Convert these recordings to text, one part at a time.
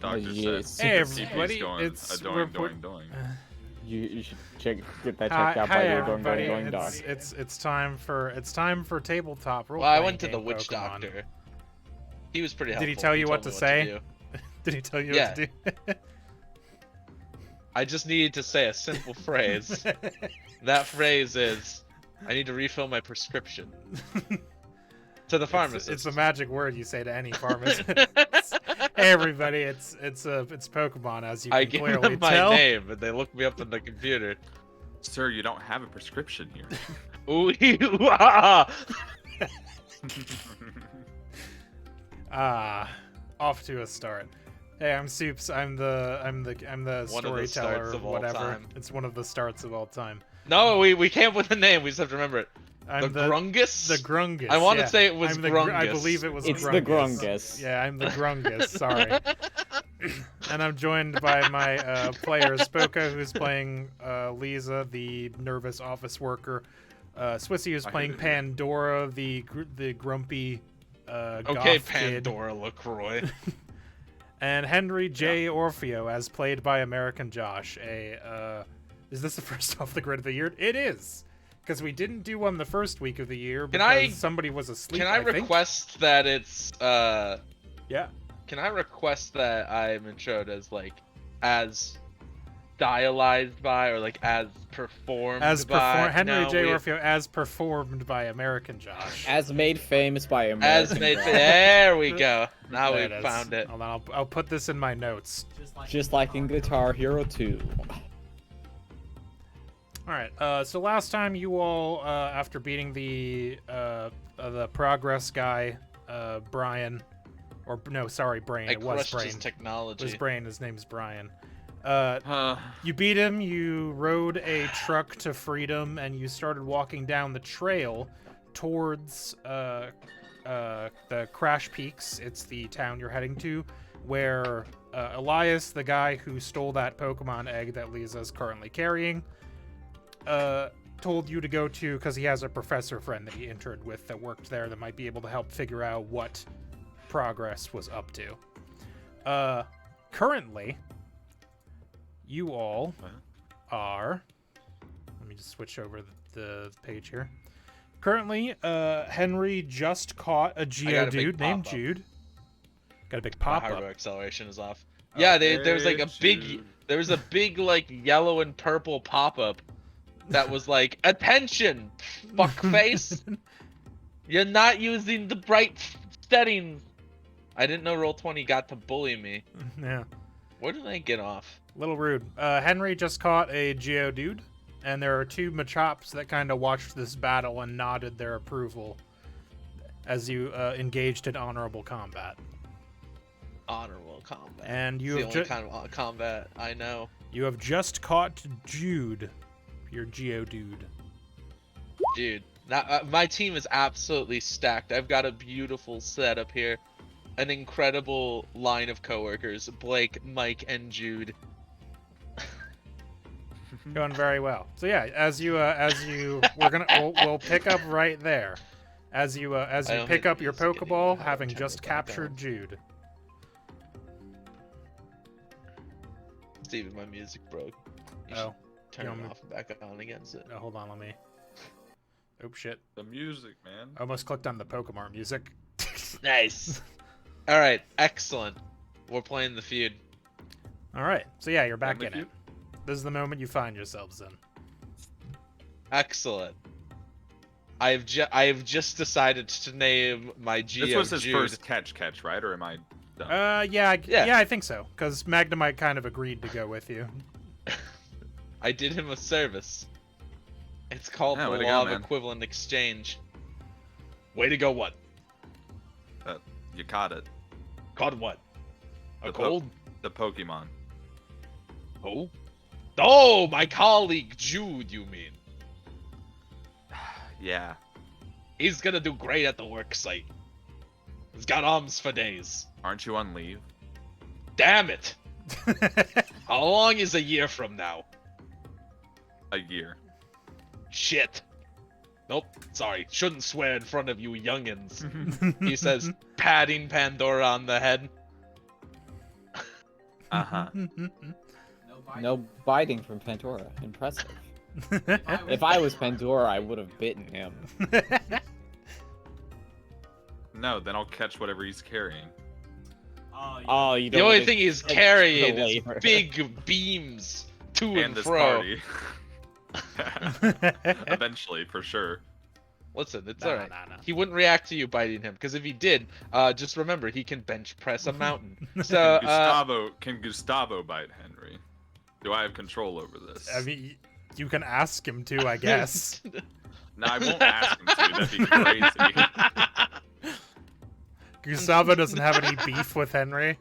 doctor yeah, said. Hey, The CP's everybody, going, it's doing. You should get that Hi, checked out by your everybody. going doc. It's time for tabletop role. Well, I went to the game witch Pokemon. doctor. He was pretty helpful. Did he tell you what told to me say? do. Did he tell you Yeah. what to do? I just needed to say a simple phrase. That phrase is, I need to refill my prescription. To the pharmacist. It's a magic word you say to any pharmacist. Hey everybody, it's Pokemon, as you I can give clearly them my tell. name, and they look me up on the computer. Sir, you don't have a prescription here. Ooh, ooh, ah. Off to a start. Hey, I'm Soups. I'm the One of the starts storyteller, of all whatever. time. It's one of the starts of all time. No, we can't put the name. We just have to remember it. I'm the Grungus? The Grungus. I want to yeah. say it was I'm Grungus. I believe it was It's Grungus. the Grungus. Yeah, I'm the Grungus. Sorry. And I'm joined by my players, Spoko, who's playing Lisa, the nervous office worker. Swissy, who's playing Pandora, the grumpy Okay, goth kid. Pandora LaCroix. And Henry J. Orfeo, as played by American Josh. Is this the first off the grid of the year? It is, because we didn't do one the first week of the year because somebody was asleep. Can I request that it's Yeah. Can I request that I'm introed as stylized by, or as performed by Henry J. Orfeo as performed by American Josh. As made famous by American. There we go. Now we There found it. Hold on, I'll put this in my notes. Just like in Guitar Hero 2. All right. So last time you all, after beating the progress guy, Brian, or no, sorry, Brain. I It was crushed Brain. his technology. It was Brain. His name's Brian. You beat him. You rode a truck to freedom, and you started walking down the trail towards the Crash Peaks. It's the town you're heading to, where Elias, the guy who stole that Pokemon egg that Lisa's currently carrying, told you to go to because he has a professor friend that he interned with that worked there that might be able to help figure out what progress was up to. Currently, you all are... Let me just switch over the page here. Currently, Henry just caught a Geodude named Jude. Got a big pop-up. My hardware acceleration is off. Yeah, there was a big yellow and purple pop-up that was like, attention, fuckface. You're not using the right settings. I didn't know Roll20 got to bully me. Yeah. Where did I get off? Little rude. Henry just caught a Geodude, and there are two Machops that kind of watched this battle and nodded their approval as you engaged in honorable combat. Honorable combat. And you it's the only kind of combat I know. You have just caught Jude, your Geodude. Dude, my team is absolutely stacked. I've got a beautiful setup here. An incredible line of coworkers: Blake, Mike, and Jude. Going very well. So yeah, we'll pick up right there. As you pick up your Pokeball, having just captured Jude. Steven, my music broke. You should turn it off and back on against it. Oh, hold on, let me. Oh shit. The music, man. I almost clicked on the Pokemon music. Nice. All right, excellent. We're playing the feud. All right. So yeah, you're back in it. This is the moment you find yourselves in. Excellent. I have just decided to name my Geo This was his Jude. first catch, right? Or am I dumb? Yeah, I think so. Because Magnemite kind of agreed to go with you. I did him a service. It's called the Law of Equivalent Exchange. Way to go, what? You caught it. Caught what? A gold? The Pokemon. Oh? Oh, my colleague Jude, you mean? Yeah. He's gonna do great at the work site. He's got arms for days. Aren't you on leave? Damn it! How long is a year from now? A year. Shit. Nope, sorry. Shouldn't swear in front of you youngins. He says, patting Pandora on the head. Uh-huh. No biting from Pandora. Impressive. If I was Pandora, I would have bitten him. No, then I'll catch whatever he's carrying. Oh, you The don't only wanna thing he's catch carrying the is labor. big beams to And and this fro. party. Eventually, for sure. Listen, it's Nah, alright. nah. He wouldn't react to you biting him, because if he did, just remember, he can bench press a mountain. So, Can Gustavo bite Henry? Do I have control over this? I mean, you can ask him to, I guess. No, I won't ask him to. That'd be crazy. Gustavo doesn't have any beef with Henry.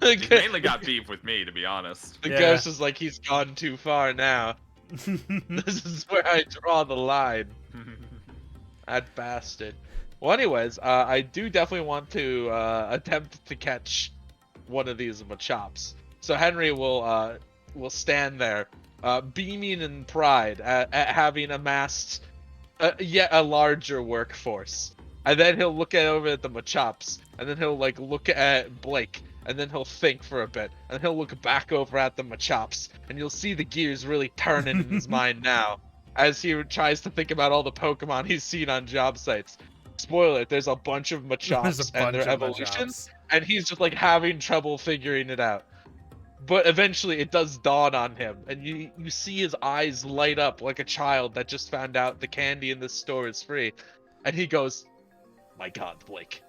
He's mainly got beef with me, to be honest. The Yeah. ghost is like, he's gone too far now. This is where I draw the line. That bastard. Well, anyways, I do definitely want to attempt to catch one of these Machops. So Henry will stand there, beaming in pride at having amassed yet a larger workforce. And then he'll look over at the Machops, and then he'll like look at Blake, and then he'll think for a bit, and he'll look back over at the Machops, and you'll see the gears really turning in his mind now, as he tries to think about all the Pokemon he's seen on job sites. Spoiler, there's a bunch of There's Machops a and bunch their of evolutions, Machops. and he's just like having trouble figuring it out. But eventually it does dawn on him, and you see his eyes light up like a child that just found out the candy in this store is free. And he goes, "My God, Blake.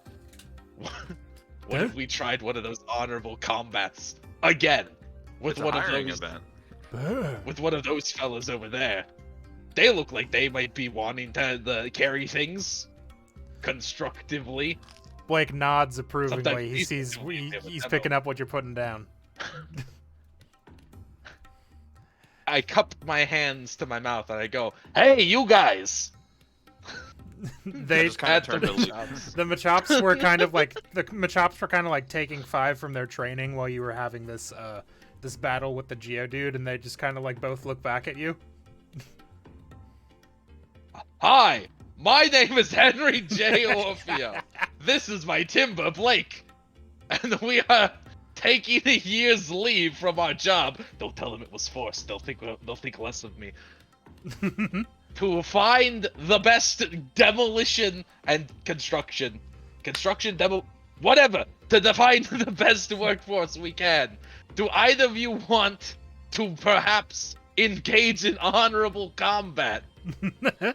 What if we tried one of those honorable combats again with It's a one of hiring those event. with one of those fellas over there? They look like they might be wanting to carry things constructively." Blake nods Sometimes approvingly. He he's sees doing it with he's them. picking up what you're putting down. I cup my hands to my mouth and I go, "Hey, you guys!" They just kinda At the turned to leave. Machops. the Machops were kind of like taking 5 from their training while you were having this this battle with the Geodude, and they just kind of like both look back at you. Hi, my name is Henry J. Orfeo. This is my timber, Blake. And we are taking a year's leave from our job. Don't tell them it was forced. They'll think less of me. To find the best demolition and construction, whatever, to define the best workforce we can. Do either of you want to perhaps engage in honorable combat? The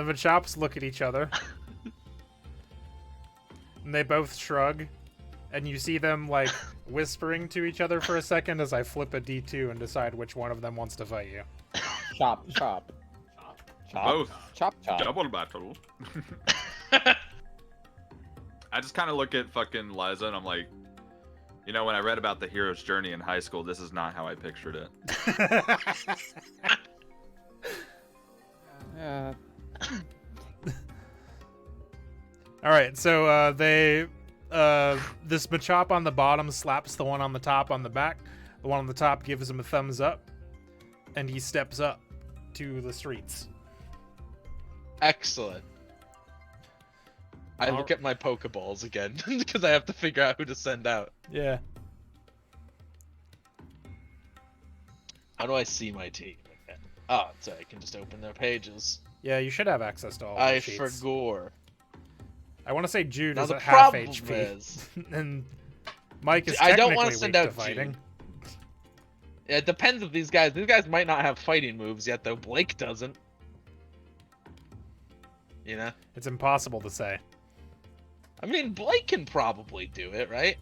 Machops look at each other. And they both shrug. And you see them, like, whispering to each other for a second as I flip a D2 and decide which one of them wants to fight you. Chop, chop. Chop, Both. chop, chop. Double battle. I just kind of look at fucking Liza and I'm like, you know, when I read about the hero's journey in high school, this is not how I pictured it. Alright, so this Machop on the bottom slaps the one on the top on the back. The one on the top gives him a thumbs up, and he steps up to the streets. Excellent. I look at my Pokeballs again, because I have to figure out who to send out. Yeah. How do I see my team? Oh, so I can just open their pages. Yeah, you should have access to all I the sheets. forgot. I want to say Jude Now is the at half problem HP. is, and Mike is I technically don't want to send weak to out fighting. it depends if these guys might not have fighting moves yet, though. Blake doesn't. You know? It's impossible to say. I mean, Blake can probably do it, right?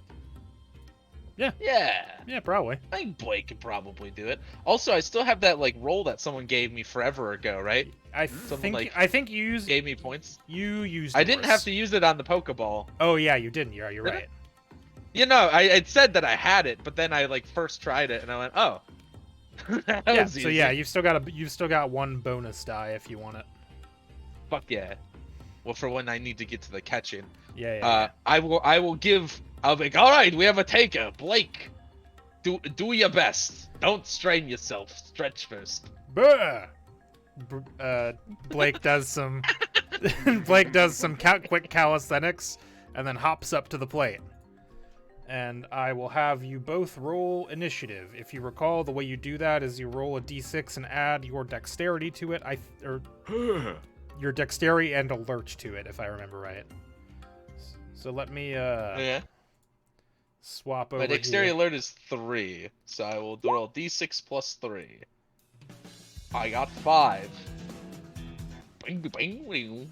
Yeah. Yeah. Yeah, probably. I think Blake could probably do it. Also, I still have that like roll that someone gave me forever ago, right? I like, think you used Gave me points. you used I didn't yours. have to use it on the Pokeball. Oh yeah, you didn't. You're Did right. You know, I said that I had it, but then I like first tried it and I went, oh. That Yeah, was so easy. yeah, you've still got one bonus die if you want it. Fuck yeah. Well, for when I need to get to the catching. Yeah. I will give. I'll be like, all right, we have a taker, Blake. Do your best. Don't strain yourself. Stretch first. Buh! Blake does some quick calisthenics and then hops up to the plate. and I will have you both roll initiative. If you recall, the way you do that is you roll a d6 and add your dexterity to it. Your dexterity and alert to it, if I remember right. So let me swap over. My dexterity here. alert is 3, so I will roll d6 plus 3. I got 5. Bing, bing, bing.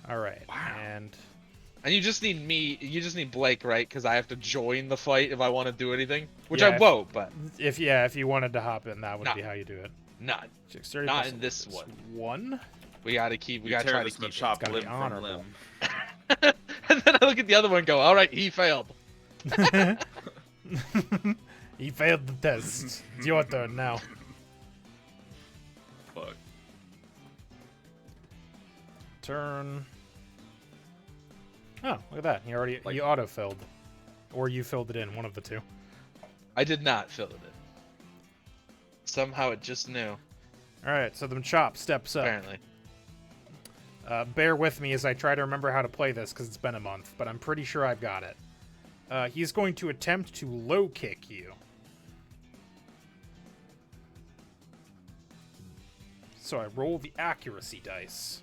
All right, Wow. and And you just need Blake, right? Because I have to join the fight if I want to do anything, which Yeah, I won't. But if you wanted to hop in, that would be how you do it. not. Dexterity Not plus in this alert is one. 1. We gotta try to keep it. chop gotta be limb from honorable. limb. And then I look at the other one and go, all right, he failed. He failed the test. It's your turn now. Fuck. Turn. Oh, look at that. You already Like- you auto-filled. Or you filled it in, one of the two. I did not fill it in. Somehow it just knew, Alright, so the Machop steps up. apparently. Bear with me as I try to remember how to play this, because it's been a month, but I'm pretty sure I've got it. He's going to attempt to low kick you. So I roll the accuracy dice.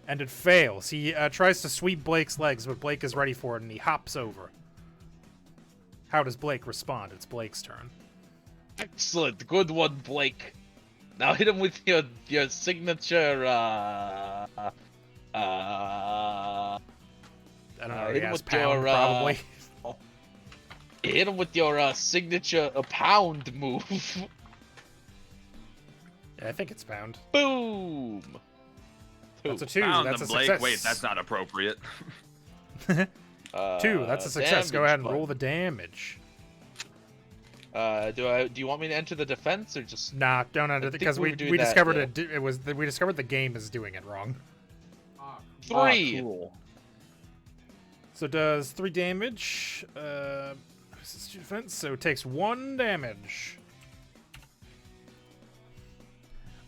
And it fails. He tries to sweep Blake's legs, but Blake is ready for it, and he hops over. How does Blake respond? It's Blake's turn. Excellent, good one, Blake. Now hit him with your signature. I don't know. He hit him has with pound, your, probably. hit him with your signature pound move. Yeah, I think it's pound. Boom. That's a 2. Found That's them, a Blake. success. Wait, that's not appropriate. 2. That's a success. Go damage ahead and button. roll the damage. Do you want me to enter the defense or just? Nah, don't enter think because we we were doing we that, discovered yeah. we discovered the game is doing it wrong. 3. Cool. So it does 3 damage. This is defense, so it takes 1 damage.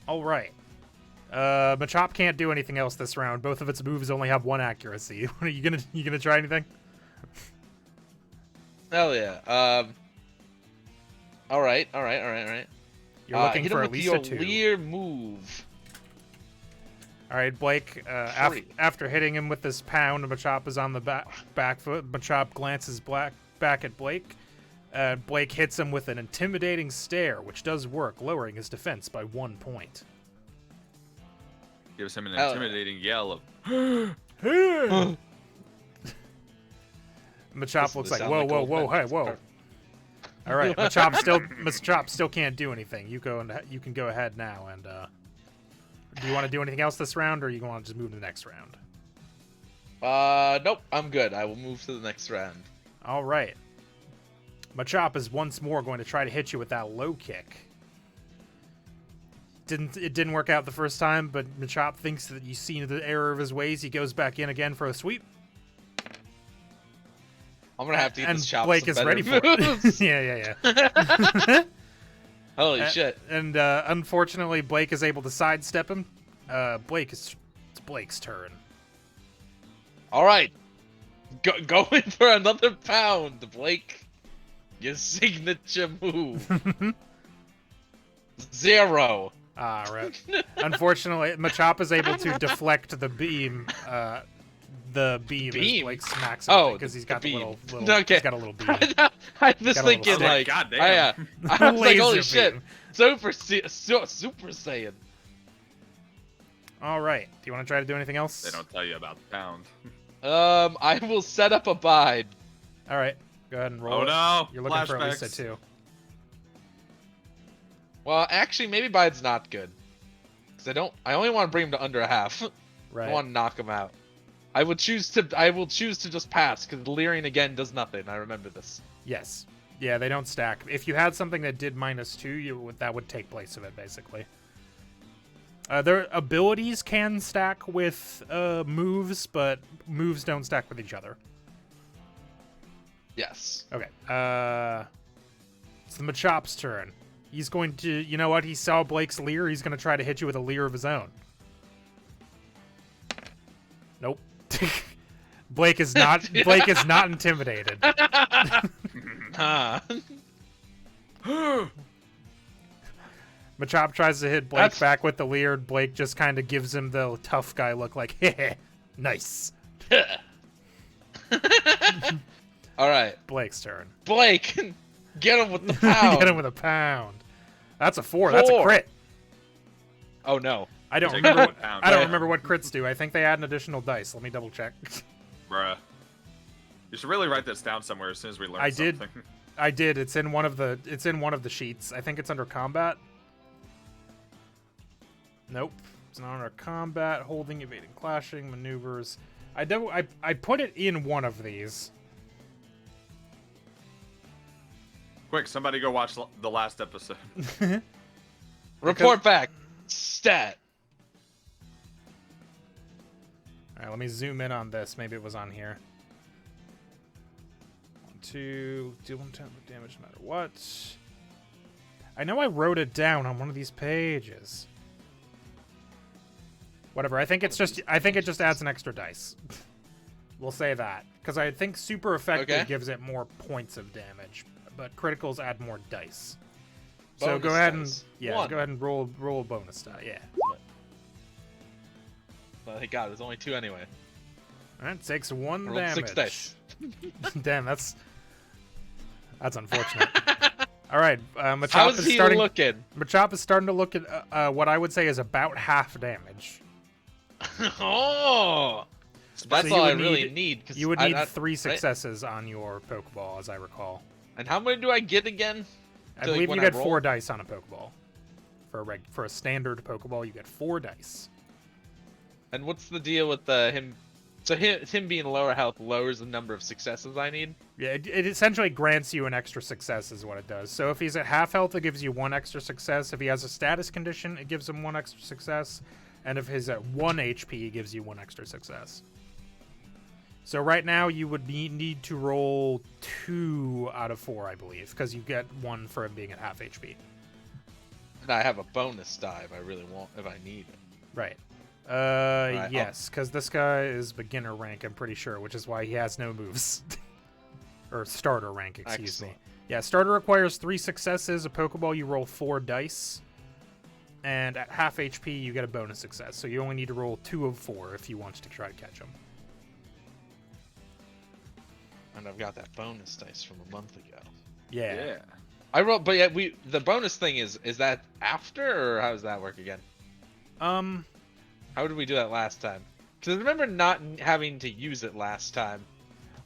All right. Machop can't do anything else this round. Both of its moves only have 1 accuracy. Are you gonna try anything? Hell yeah. All right. You're looking hit for him at with least your a 2. leer move. All right, Blake. 3. After hitting him with this pound, Machop is on the back foot. Machop glances back at Blake. Blake hits him with an intimidating stare, which does work, lowering his defense by 1 point. Gives him an Hell. intimidating yell of. Machop looks like, Sound whoa, old hey, Memphis. whoa. Perfect. All right, Machop still can't do anything. You can go ahead now. And do you want to do anything else this round, or you want to just move to the next round? Nope, I'm good. I will move to the next round. All right. Machop is once more going to try to hit you with that low kick. It didn't work out the first time, but Machop thinks that you've seen the error of his ways. He goes back in again for a sweep. I'm gonna have to get And this chop. Blake some is better ready for it. moves. yeah. Holy shit. And unfortunately, Blake is able to sidestep him. It's Blake's turn. All right, going for another pound, Blake. Your signature move. 0. Ah, right. Unfortunately, Machop is able to deflect the beam. The beam, as Blake smacks him because he's got the the beam. little Okay. he's got a little beam. I was Got a little thinking stick. like, God damn. I was like, holy Laser shit, beam. Super Saiyan. All right. Do you want to try to do anything else? They don't tell you about the pound. I will set up a bind. All right. Go ahead and roll. Oh it. no! You're looking for at least a Flashbacks. 2. Well, actually, maybe bind's not good. Cause I only want to bring him to under a half. Right. I want to knock him out. I will choose to just pass because leering again does nothing. I remember this. Yes. Yeah, they don't stack. If you had something that did -2, that would take place of it, basically. Their abilities can stack with moves, but moves don't stack with each other. Yes. Okay. It's the Machop's turn. He's going to, you know what? He saw Blake's leer. He's going to try to hit you with a leer of his own. Nope. Blake is not intimidated. Huh. Machop tries to hit Blake back with the leer. Blake just kind of gives him the tough guy look like, heh, nice. All right. Blake's turn. Blake, get him with the pound. Get him with a pound. That's a 4. That's a crit. Oh, no. I don't remember what crits do. I think they add an additional dice. Let me double check. Bruh. You should really write this down somewhere as soon as we learn something. I did. It's in one of the sheets. I think it's under combat. Nope. It's not under combat. Holding, evading, clashing, maneuvers. I put it in one of these. Quick, somebody go watch the last episode. Report back. Stat. Alright, let me zoom in on this. Maybe it was on here. 1, 2, deal 1 time of damage no matter what. I know I wrote it down on one of these pages. Whatever. I think it just adds an extra dice. We'll say that, because I think super effective gives it more points of damage, but criticals add more dice. So Bonus go ahead dice. and go ahead and roll a bonus die. Yeah. Well, thank God, there's only 2 anyway. All right, takes 1 Rolled damage. 6 dice. Damn, that's unfortunate. All right, Machop How's is he starting. looking? Machop is starting to look at what I would say is about half damage. Oh, that's So all I would really need. Cause You would need I 3 successes on your Pokeball, as I recall. And how many do I get again? I So, like, believe when you I get roll? 4 dice on a Pokeball. For a standard Pokeball, you get 4 dice. And what's the deal with him? So him being lower health lowers the number of successes I need. Yeah, it essentially grants you an extra success is what it does. So if he's at half health, it gives you 1 extra success. If he has a status condition, it gives him 1 extra success. And if he's at 1 HP, it gives you 1 extra success. So right now, you would need to roll 2 out of 4, I believe, because you get 1 for him being at half HP. And I have a bonus die if I really want, if I need it. Right. Right, Yes, because this guy is beginner rank, I'm pretty sure, which is why he has no moves. Or starter rank, excuse me. Yeah, starter requires 3 successes. A Pokeball, you roll 4 dice. And at half HP, you get a bonus success. So you only need to roll 2 of 4 if you want to try to catch him. And I've got that bonus dice from a month ago. Yeah. I rolled, but yeah, the bonus thing is that after, or how does that work again? How did we do that last time? Because I remember not having to use it last time.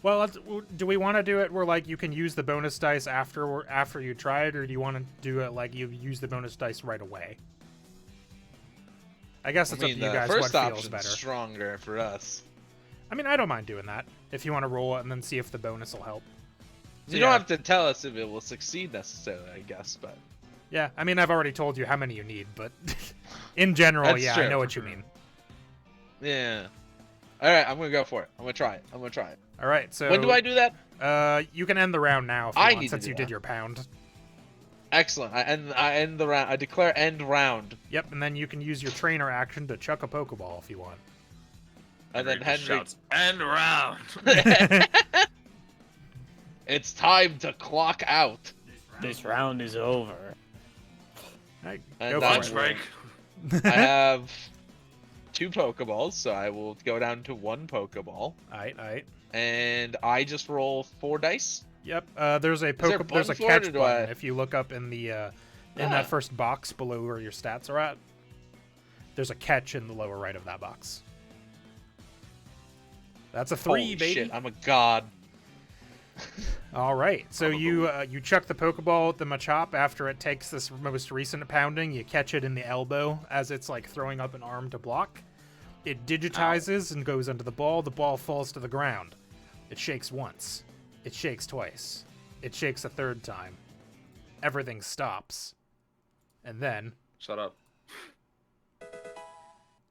Well, do we want to do it where like you can use the bonus dice after you try it, or do you want to do it like you use the bonus dice right away? I guess it's up to you guys what first feels option's better. Stronger for us. I mean, I don't mind doing that if you want to roll it and then see if the bonus will help. You don't have to tell us if it will succeed necessarily, I guess, but Yeah, I mean, I've already told you how many you need, but in general, That's yeah, true. I know what you mean. yeah. All right, I'm gonna go for it. I'm gonna try it. All right, so When do I do that? You can end the round now if you I want, need to since do you that. did your pound. Excellent. I end the round. I declare end round, Yep, and then you can use your trainer action to chuck a Pokeball if you want. and then Henry. shouts, "End round." It's time to clock out. This round is over. Right, And go that's for Lunch it. break. I have 2 Pokeballs, so I will go down to 1 Pokeball, Aight. and I just roll 4 dice. Yep, there's a there a there's a button for it, catch or do button I- if you look up in the in Ah. that first box below where your stats are at. There's a catch in the lower right of that box. That's a 3, Holy baby. shit! I'm a god. All right, so Probably. you chuck the Pokeball at the Machop after it takes this most recent pounding. You catch it in the elbow as it's like throwing up an arm to block. It digitizes and goes under the ball. The ball falls to the ground. It shakes once. It shakes twice. It shakes a 3rd time. Everything stops. And then Shut up.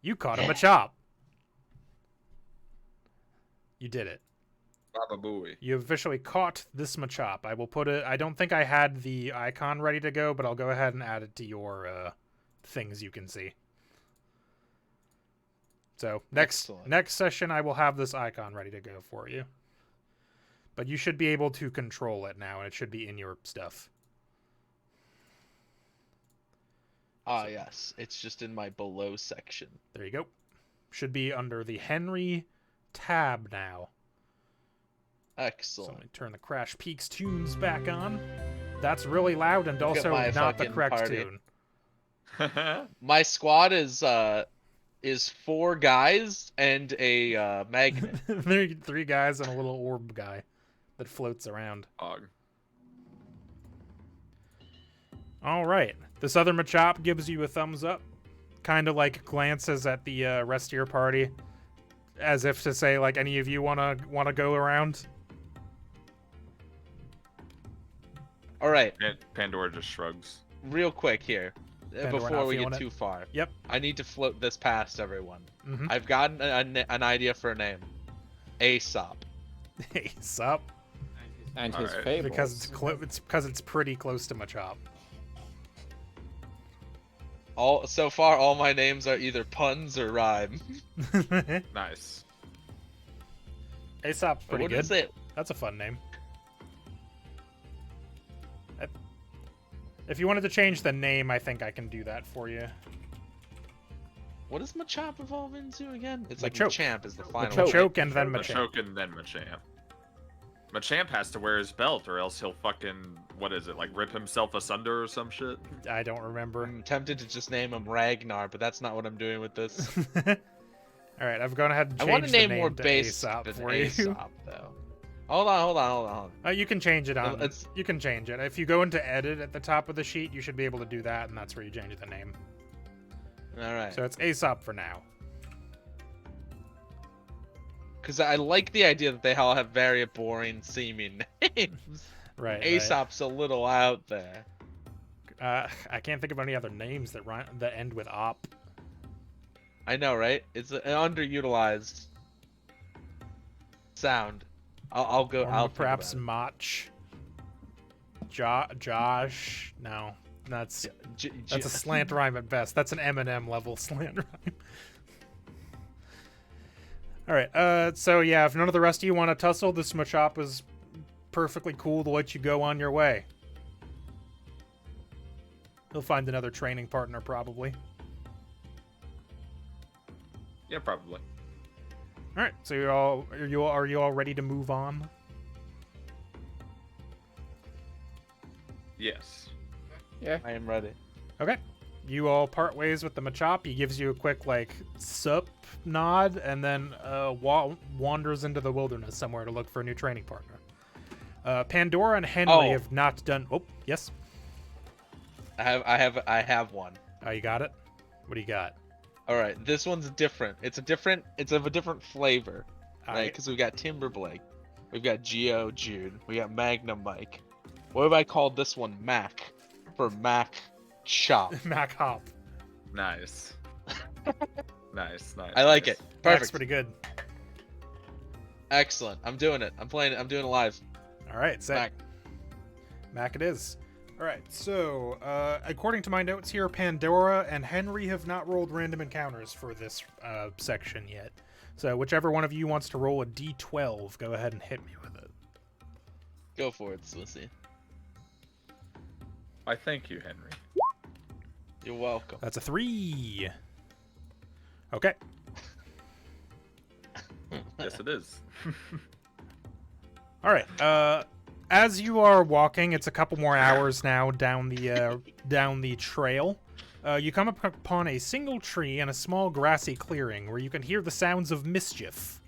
you caught a Machop. You did it. Baba Booey. You officially caught this Machop. I will put it. I don't think I had the icon ready to go, but I'll go ahead and add it to your things you can see. So Excellent. next session, I will have this icon ready to go for you. But you should be able to control it now, and it should be in your stuff. Ah, yes. It's just in my below section. There you go. Should be under the Henry tab now. So Excellent. let me turn the Crash Peaks tunes back on. That's really loud and Look at also my not the fucking correct party. tune. My squad is 4 guys and a magnet. Three guys and a little orb guy that floats around. Og. All right. This other Machop gives you a thumbs up, kind of like glances at the rest of your party, as if to say, like, any of you wanna go around. All right, Pandora just shrugs. real quick here, Pandora before not we get feeling it? too far. Yep. I need to float this past everyone. Mm-hmm. I've got an idea for a name. Aesop. Hey, sup? And his Alright. fables. Because it's pretty close to Machop. So far, all my names are either puns or rhyme. Nice. Aesop's pretty What good. is it? That's a fun name. If you wanted to change the name, I think I can do that for you. What does Machop evolve into again? It's like Machoke. Machamp is the final. Machoke. Machoke and then Machamp. Machoke and then Machamp. Machamp has to wear his belt or else he'll fucking, what is it, like rip himself asunder or some shit? I don't remember. I'm tempted to just name him Ragnar, but that's not what I'm doing with this. All right, I've gone ahead and I changed want to the name name more to basic Aesop than for you. Aesop, though. Hold on. You can change it on. It's- You can change it. If you go into edit at the top of the sheet, you should be able to do that, and that's where you change the name. All right. So it's Aesop for now. Because I like the idea that they all have very boring seeming names. Right. Aesop's a little out there. Right. I can't think of any other names that end with op. I know, right? It's an underutilized sound. I'll go. Or I'll think perhaps about Josh. No, that's it. that's a slant rhyme at best. That's an Eminem level slant rhyme. All right. So yeah, if none of the rest of you want to tussle, this Machop is perfectly cool to let you go on your way. He'll find another training partner probably. Yeah, probably. All right. So are you all ready to move on? Yes. Yeah. I am ready. Okay. You all part ways with the Machop. He gives you a quick, like, sup nod, and then wanders into the wilderness somewhere to look for a new training partner. Pandora and Henry have not done... Oh, yes? I have one. Oh, you got it? What do you got? All right, this one's different. It's of a different flavor. All Right, because we got Timber Blake, we've got Geo Jude, we got Magnum Mike. What have I called this one? Mac, for Mac Chop. Mac Hop. Nice. Nice. I like it. That's Perfect. pretty good. Excellent. I'm doing it. I'm playing it. I'm doing it live. All right, sick. Mac. Mac it is. All right, so according to my notes here, Pandora and Henry have not rolled random encounters for this section yet. So whichever one of you wants to roll a d12, go ahead and hit me with it. Go for it, Swissy. I thank you, Henry. You're welcome. That's a 3. Okay. Yes, it is. All right. As you are walking, it's a couple more hours now down the trail. You come upon a single tree and a small grassy clearing where you can hear the sounds of mischief.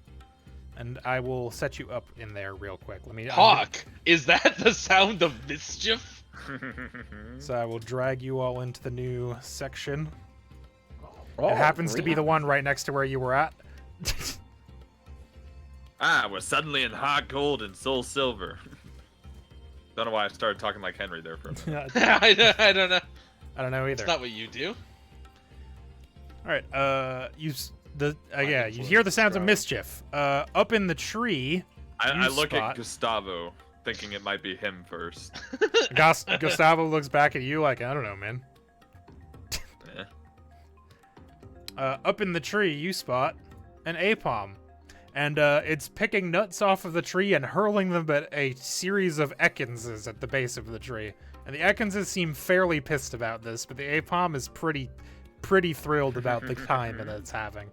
And I will set you up in there real quick. Let me. Hawk, is that the sound of mischief? So I will drag you all into the new section. Oh, It happens to be the one right next to where you were at. We're suddenly in hot gold and soul silver. Don't know why I started talking like Henry there for a minute. I don't know. I don't know either. It's not what you do. All right. You hear the sounds of mischief. Up in the tree. I you look spot- at Gustavo, thinking it might be him first. Gustavo looks back at you like, I don't know, man. Eh. Up in the tree, you spot an apom. And it's picking nuts off of the tree and hurling them at a series of Ekinses at the base of the tree. And the Ekinses seem fairly pissed about this, but the apom is pretty thrilled about the time that it's having.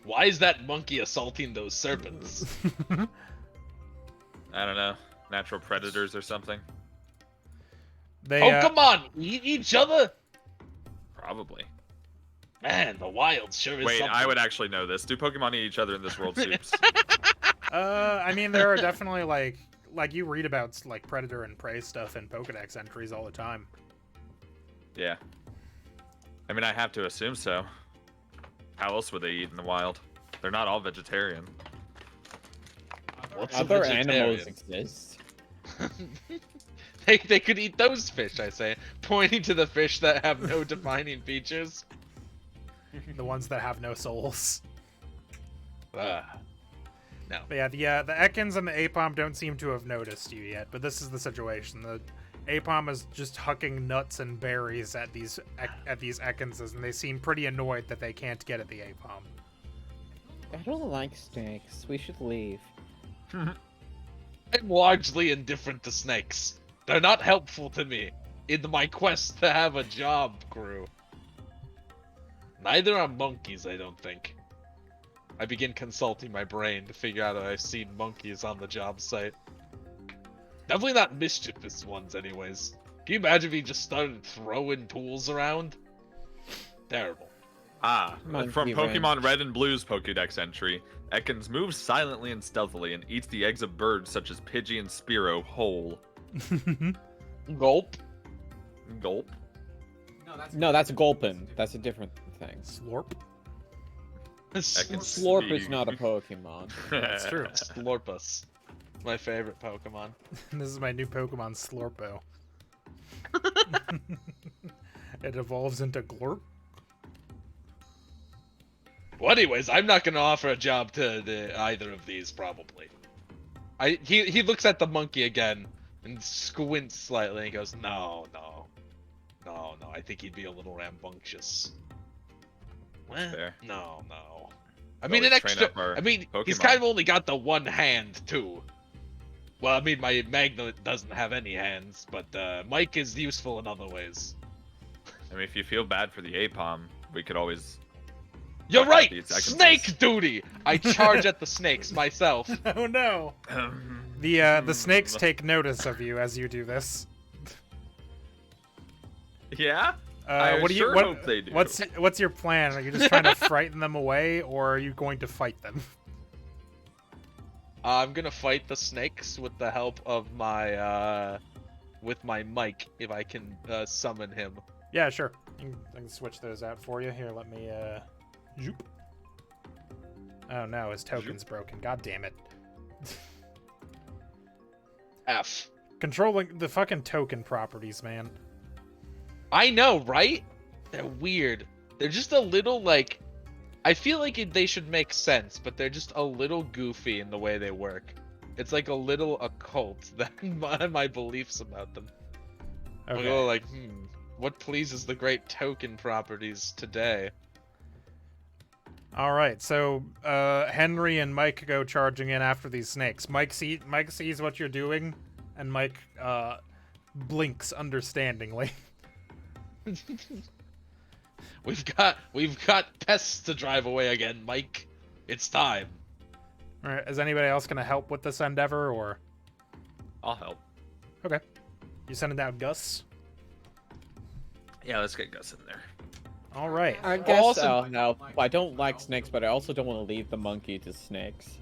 Why is that monkey assaulting those serpents? I don't know. Natural predators or something? They, come on! Eat each other? Probably. Man, the wild sure is Wait, something. I would actually know this. Do Pokemon eat each other in this world, Soups? I mean, there are definitely, like you read about, like, predator and prey stuff in Pokedex entries all the time. Yeah. I mean, I have to assume so. How else would they eat in the wild? They're not all vegetarian. What's a Other vegetarian? animals exist. They could eat those fish, I say, pointing to the fish that have no defining features. The ones that have no souls. No. But yeah, the Ekans and the Apom don't seem to have noticed you yet, but this is the situation. The Apom is just hucking nuts and berries at these Ekanses, and they seem pretty annoyed that they can't get at the Apom. I don't like snakes. We should leave. I'm largely indifferent to snakes. They're not helpful to me in my quest to have a job crew. Neither are monkeys, I don't think. I begin consulting my brain to figure out if I've seen monkeys on the job site. Definitely not mischievous ones, anyways. Can you imagine if he just started throwing tools around? Terrible. From Pokemon Red and Blue's Pokédex entry, Ekans moves silently and stealthily and eats the eggs of birds such as Pidgey and Spearow whole. Gulp. Gulp. No, that's gulpin. That's a different thing. Slorp. Slorp is not a Pokemon. That's true. Slorpus. My favorite Pokemon. This is my new Pokemon, Slorpo. It evolves into Glorp. Well, anyways, I'm not gonna offer a job to either of these, probably. He looks at the monkey again and squints slightly and goes, no, I think he'd be a little rambunctious. Well, fair. no. I Well, mean, we an train extra. up our I mean, he's Pokemon. kind of only got the one hand too. Well, I mean, my Magnet doesn't have any hands, but Mike is useful in other ways. I mean, if you feel bad for the Apom, we could always... You're Fuck out right! these Ekanses. Snake duty! I charge at the snakes myself. Oh no! The snakes take notice of you as you do this. Yeah? I What do you? sure What, hope they do. What's your plan? Are you just trying to frighten them away, or are you going to fight them? I'm gonna fight the snakes with the help of my mic, if I can summon him. Yeah, sure. I can switch those out for you. Here, let me. Zoop. Oh no, his token's broken. God damn it. F. Controlling the fucking token properties, man. I know, right? They're weird. They're just a little, like... I feel like they should make sense, but they're just a little goofy in the way they work. It's like a little occult, than my beliefs about them. I'm a Okay. little like, what pleases the great token properties today? All right, so Henry and Mike go charging in after these snakes. Mike sees what you're doing, and Mike blinks understandingly. We've got pests to drive away again, Mike. It's time. All right, is anybody else gonna help with this endeavor, or I'll help. okay? You sending out Gus? Yeah, let's get Gus in there. All right. I guess Awesome. I'll help. I don't like snakes, but I also don't want to leave the monkey to snakes.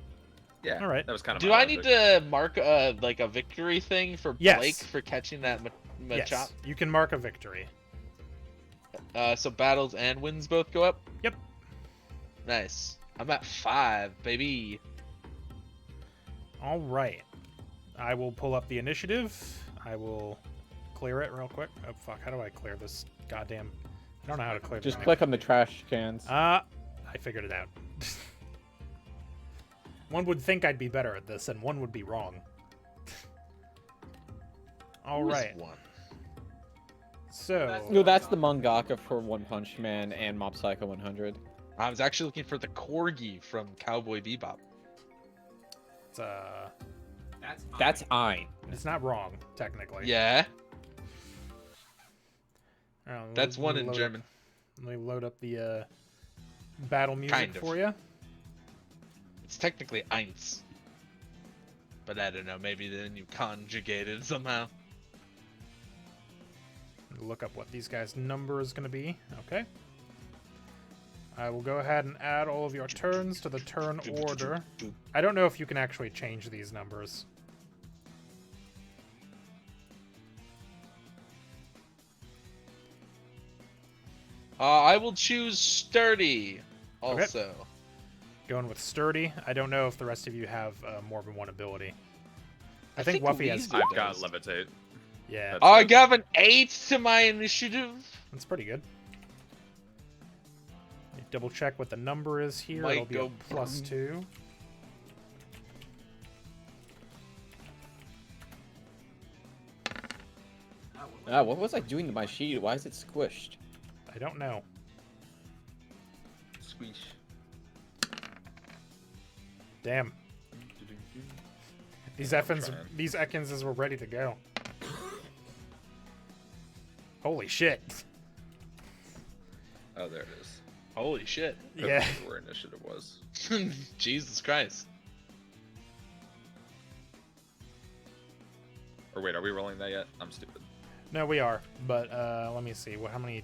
Yeah, All right. that was kind of Do my I need logic. to mark like a victory thing for Yes. Blake for catching that Machop? Yes, you can mark a victory. So battles and wins both go up? Yep. Nice. I'm at 5, baby. All right. I will pull up the initiative. I will clear it real quick. Oh fuck! How do I clear this? Goddamn! I don't know how to clear this. Just click on the trash cans. I figured it out. One would think I'd be better at this, and one would be wrong. All Who's right. one? So No, that's the mangaka for One Punch Man and Mob Psycho 100. I was actually looking for the corgi from Cowboy Bebop. it's That's Ein. it's not wrong technically. Yeah, Alright, that's one in load German. Let me load up the battle music Kind of. for you. It's technically eins. But I don't know, maybe then you conjugate it somehow. Look up what these guys' number is going to be. Okay. I will go ahead and add all of your turns to the turn order. I don't know if you can actually change these numbers. I will choose sturdy. Also. Okay. Going with sturdy. I don't know if the rest of you have more than one ability. I think Wuffy has. Weezy I've got does. levitate. Yeah, That's- I got an 8 to my initiative. that's pretty good. Let me double check what the number is here. Might It'll be a go +2. What was I doing to my sheet? Why is it squished? I don't know. Squeeze. Damn. These Ekans were ready to go. Holy shit. Oh, there it is. Holy shit. Yeah. That's where initiative was. Jesus Christ. Or wait, are we rolling that yet? I'm stupid. No, we are. But let me see. How many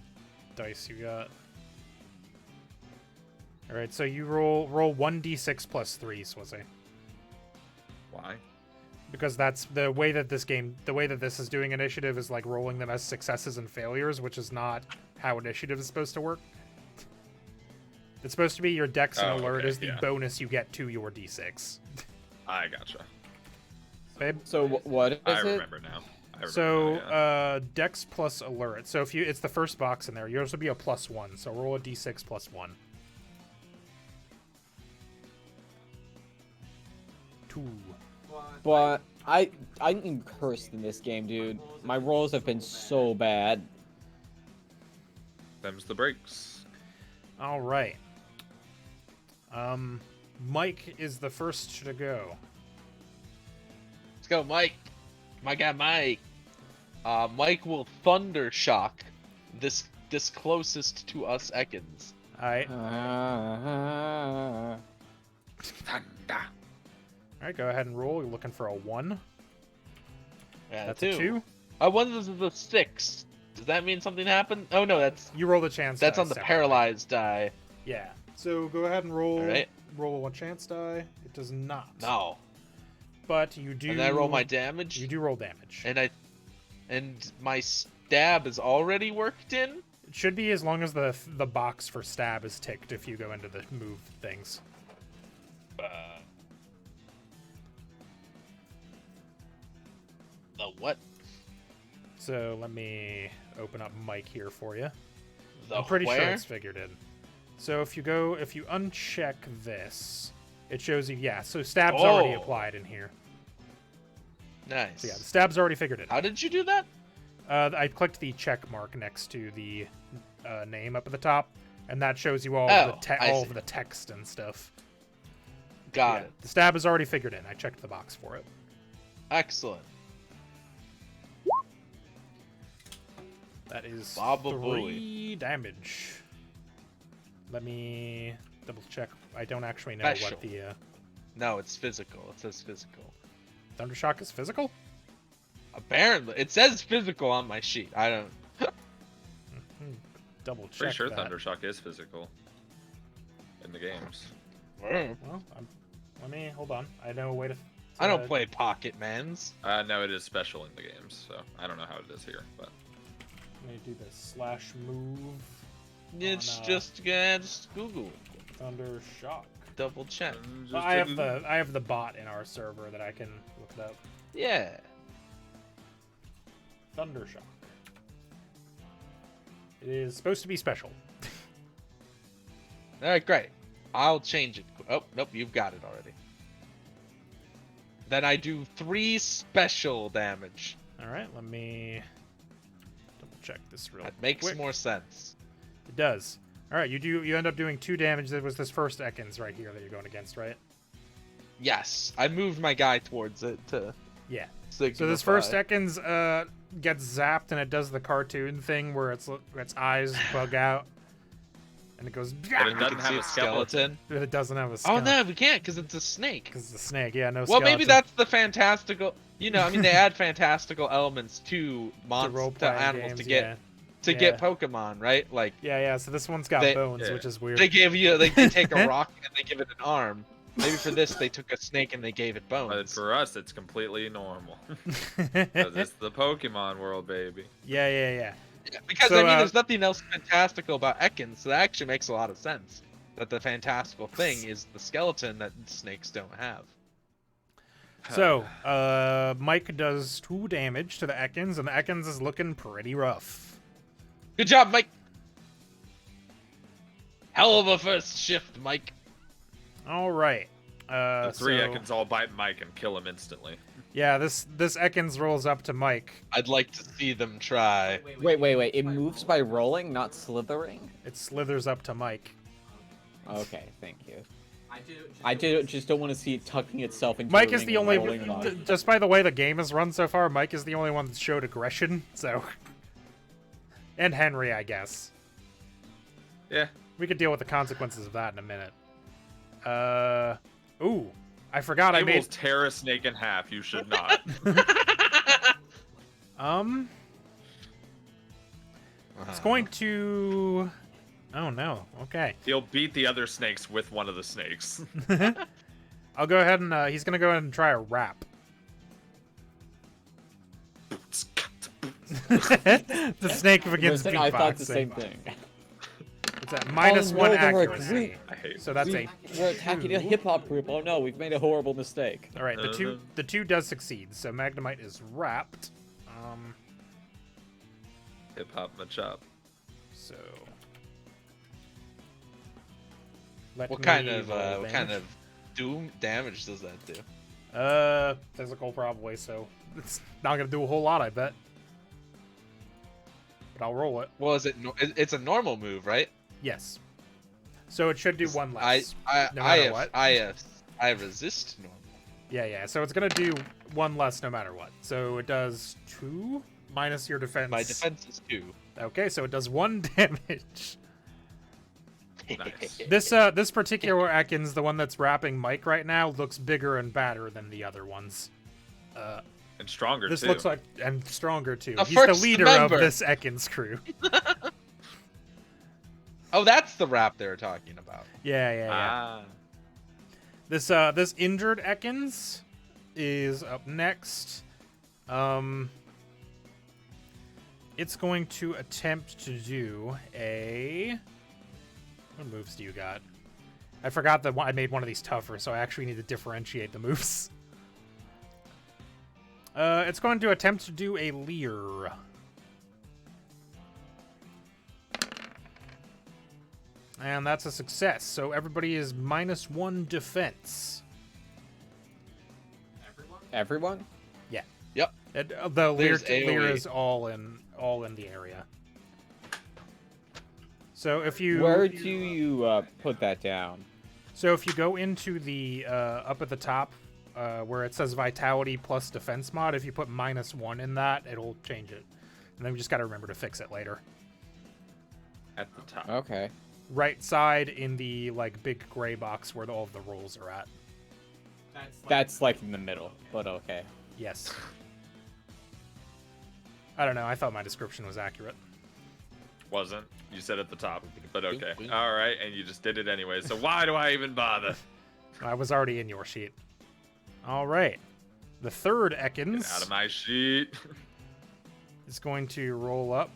dice you got? All right, so you roll 1d6 plus 3, Swizzy. Why? Because that's the way that this is doing initiative is like rolling them as successes and failures, which is not how initiative is supposed to work. It's supposed to be your dex and Oh, alert okay, is the yeah. bonus you get to your d6. I gotcha. Babe? So what is I it? remember now. So now, yeah. dex plus alert. So if it's the first box in there, yours will be a +1. So roll a d6 plus 1. 2. But I'm cursed in this game, dude. My rolls have been so bad. Them's the breaks. All right. Mike is the first to go. Let's go, Mike. My guy, Mike. Mike will thunder shock this closest to us Ekans. All right. Thunder. All right, go ahead and roll. You're looking for a 1. Yeah, That's a 2. One is the 6. Does that mean something happened? Oh no, that's You roll the chance. that's die on the separately. paralyzed die. Yeah. So go ahead and roll. All right. Roll a chance die. It does not. No. But you do. And I roll my damage. You do roll damage. And my stab is already worked in. It should be as long as the box for stab is ticked if you go into the move things. The what? So let me open up Mike here for you. The I'm pretty sure where? it's figured in. So if you uncheck this, it shows you, yeah, so stab's already Oh. applied in here. Nice. So yeah, the stab's already figured in. How did you do that? I clicked the check mark next to the name up at the top, and that shows you all, Oh, I all see. of the text and stuff. Got Yeah, it. the stab is already figured in. I checked the box for it. Excellent. That is Baba 3 damage. Let me double check. I don't actually know Special. what the No, it's physical. It says physical. Thundershock is physical. Apparently, it says physical on my sheet. I don't. Double check. Pretty sure that. Thundershock is physical in the games. Well, let me hold on. I know a way to. I don't play Pocket Mans. No, it is special in the games, so I don't know how it is here, but Let me do this /move. It's On, just Google it. Thundershock. Double check. Well, I have the bot in our server that I can look it up. Yeah. Thundershock. It is supposed to be special. All right, great. I'll change it. Oh, nope, you've got it already. Then I do 3 special damage. All right, let me double check this real That makes quick. more sense. It does. All right, you end up doing 2 damage. That was this first Ekans right here that you're going against, right? Yes, I moved my guy towards it to. Yeah. Signify. So this first Ekans gets zapped, and it does the cartoon thing where its eyes bug out, and it goes. But it doesn't have a skeleton. But it doesn't have a Oh skeleton. no, we can't because it's a snake. Because it's a snake. Yeah, no. Well, skeleton. maybe that's the fantastical. You know, I mean, they add fantastical elements to role-playing animals games, to get Pokemon, right? Like Yeah. So this one's got bones, which is weird. they give you, they take a rock and they give it an arm. Maybe for this they took a snake and they gave it bones. But for us, it's completely normal. Because it's the Pokemon world, baby. Yeah. Yeah, because So, I mean, there's nothing else fantastical about Ekans, so that actually makes a lot of sense. That the fantastical thing is the skeleton that snakes don't have. So, Mike does 2 damage to the Ekans, and the Ekans is looking pretty rough. Good job, Mike. Hell of a first shift, Mike. All right. The 3 so, Ekans all bite Mike and kill him instantly. Yeah, this Ekans rolls up to Mike. I'd like to see them try. Wait. It moves by rolling, not slithering? It slithers up to Mike. Okay, thank you. I just don't want to see it tucking itself into Mike a is ring the and only, rolling on. just by the way the game has run so far, Mike is the only one that showed aggression, so. And Henry, I guess. Yeah. We could deal with the consequences of that in a minute. Ooh, I forgot I made. Tear a snake in half. You should not. It's going to. Oh no. Okay. He'll beat the other snakes with one of the snakes. I'll go ahead and he's gonna go ahead and try a wrap. The snake begins Listen, I thought the beatboxing. same thing. It's at -1 no, accuracy. I hate So that's We're attacking a hip hop group. Oh no, we've made a horrible mistake. All right. The two does succeed. So Magnemite is wrapped. Hip hop machop. So. What kind of doom damage does that do? Physical probably. So it's not gonna do a whole lot, I bet. But I'll roll it. Well, it's a normal move, right? Yes. So it should do 1 less. No I matter what. I resist normal. Yeah. So it's gonna do 1 less no matter what. So it does 2 minus your defense. My defense is 2. Okay, so it does 1 damage. Nice. This particular Ekans, the one that's wrapping Mike right now, looks bigger and badder than the other ones. And stronger, This too. looks like and stronger too. A He's the first leader member. of this Ekans crew. Oh, that's the rap they were talking about. Yeah. Ah. This injured Ekans is up next. It's going to attempt to do a. What moves do you got? I forgot that I made one of these tougher, so I actually need to differentiate the moves. It's going to attempt to do a Leer. And that's a success, so everybody is -1 defense. Everyone? Yeah. Yep. The Leer There's AoE. is all in the area. So if you Where do you put that down? So if you go into the up at the top where it says Vitality plus Defense mod, if you put -1 in that, it'll change it. And then we just got to remember to fix it later. At the top. Okay. Right side in the like big gray box where all of the rolls are at. That's like in the middle, but okay. Yes. I don't know. I thought my description was accurate. Wasn't. You said at the top, but okay. All right, and you just did it anyway. So why do I even bother? I was already in your sheet. All right. The third Ekans Get out of my sheet. is going to roll up.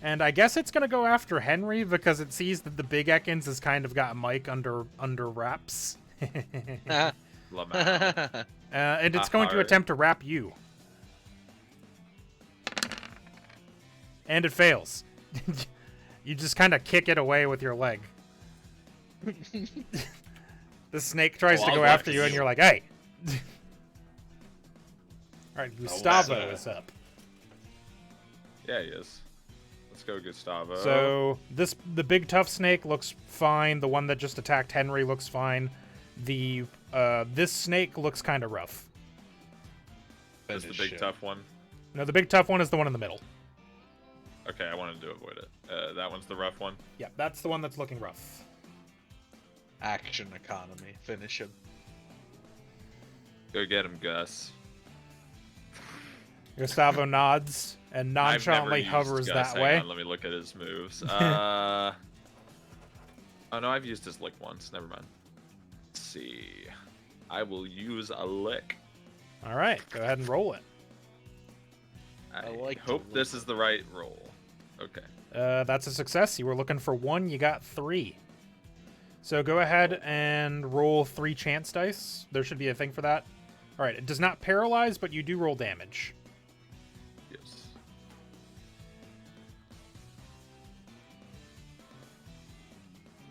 And I guess it's going to go after Henry because it sees that the big Ekans has kind of got Mike under wraps. Lamau. And it's going to attempt to wrap you. And it fails. You just kind of kick it away with your leg. The snake tries to I'll go whack after you, and you. you're like, hey. All right, Gustavo is up. Yeah, he is. Let's go, Gustavo. So the big tough snake looks fine. The one that just attacked Henry looks fine. This snake looks kind of rough. That's the big tough one. No, the big tough one is the one in the middle. Okay, I wanted to avoid it. That one's the rough one. Yeah, that's the one that's looking rough. Action economy. Finish him. Go get him, Gus. Gustavo nods and nonchalantly hovers Gus. that Hang way. on, let me look at his moves. Oh no, I've used his lick once. Never mind. Let's see. I will use a lick. All right, go ahead and roll it. I hope this is the right roll. Okay. That's a success. You were looking for 1, you got 3. So go ahead and roll 3 chance dice. There should be a thing for that. All right, it does not paralyze, but you do roll damage. Yes.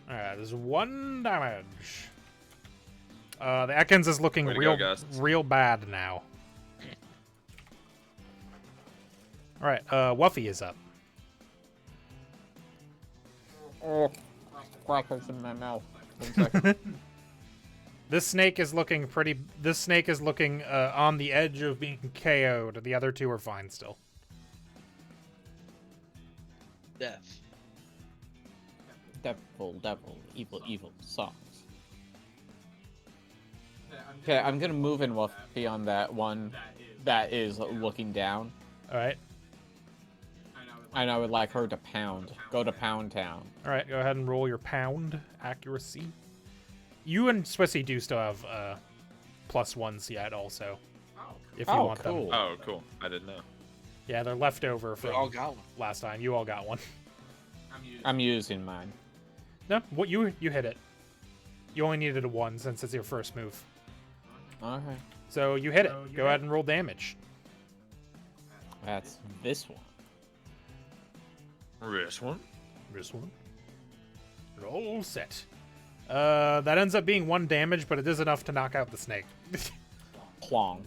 All right, there's 1 damage. The Ekans is looking real bad now. All right, Wuffy is up. Oh, crackers in my mouth. 1 second. This snake is looking pretty. This snake is looking on the edge of being KO'd. The other 2 are fine still. Death. Devil, evil songs. Okay, I'm gonna move in Wuffy on that one that is looking down. All right. And I would like her to pound. Go to Pound Town. All right, go ahead and roll your pound accuracy. You and Swissy do still have +1s yet, also. If you want them. Oh, cool. I didn't know. Yeah, they're left over We from all got one. last time. You all got one. I'm using mine. No, what you hit it. You only needed a 1 since it's your first move. Okay. So you hit it. Go ahead and roll damage. That's this one. This one? This one. Roll set. That ends up being 1 damage, but it is enough to knock out the snake. Plong.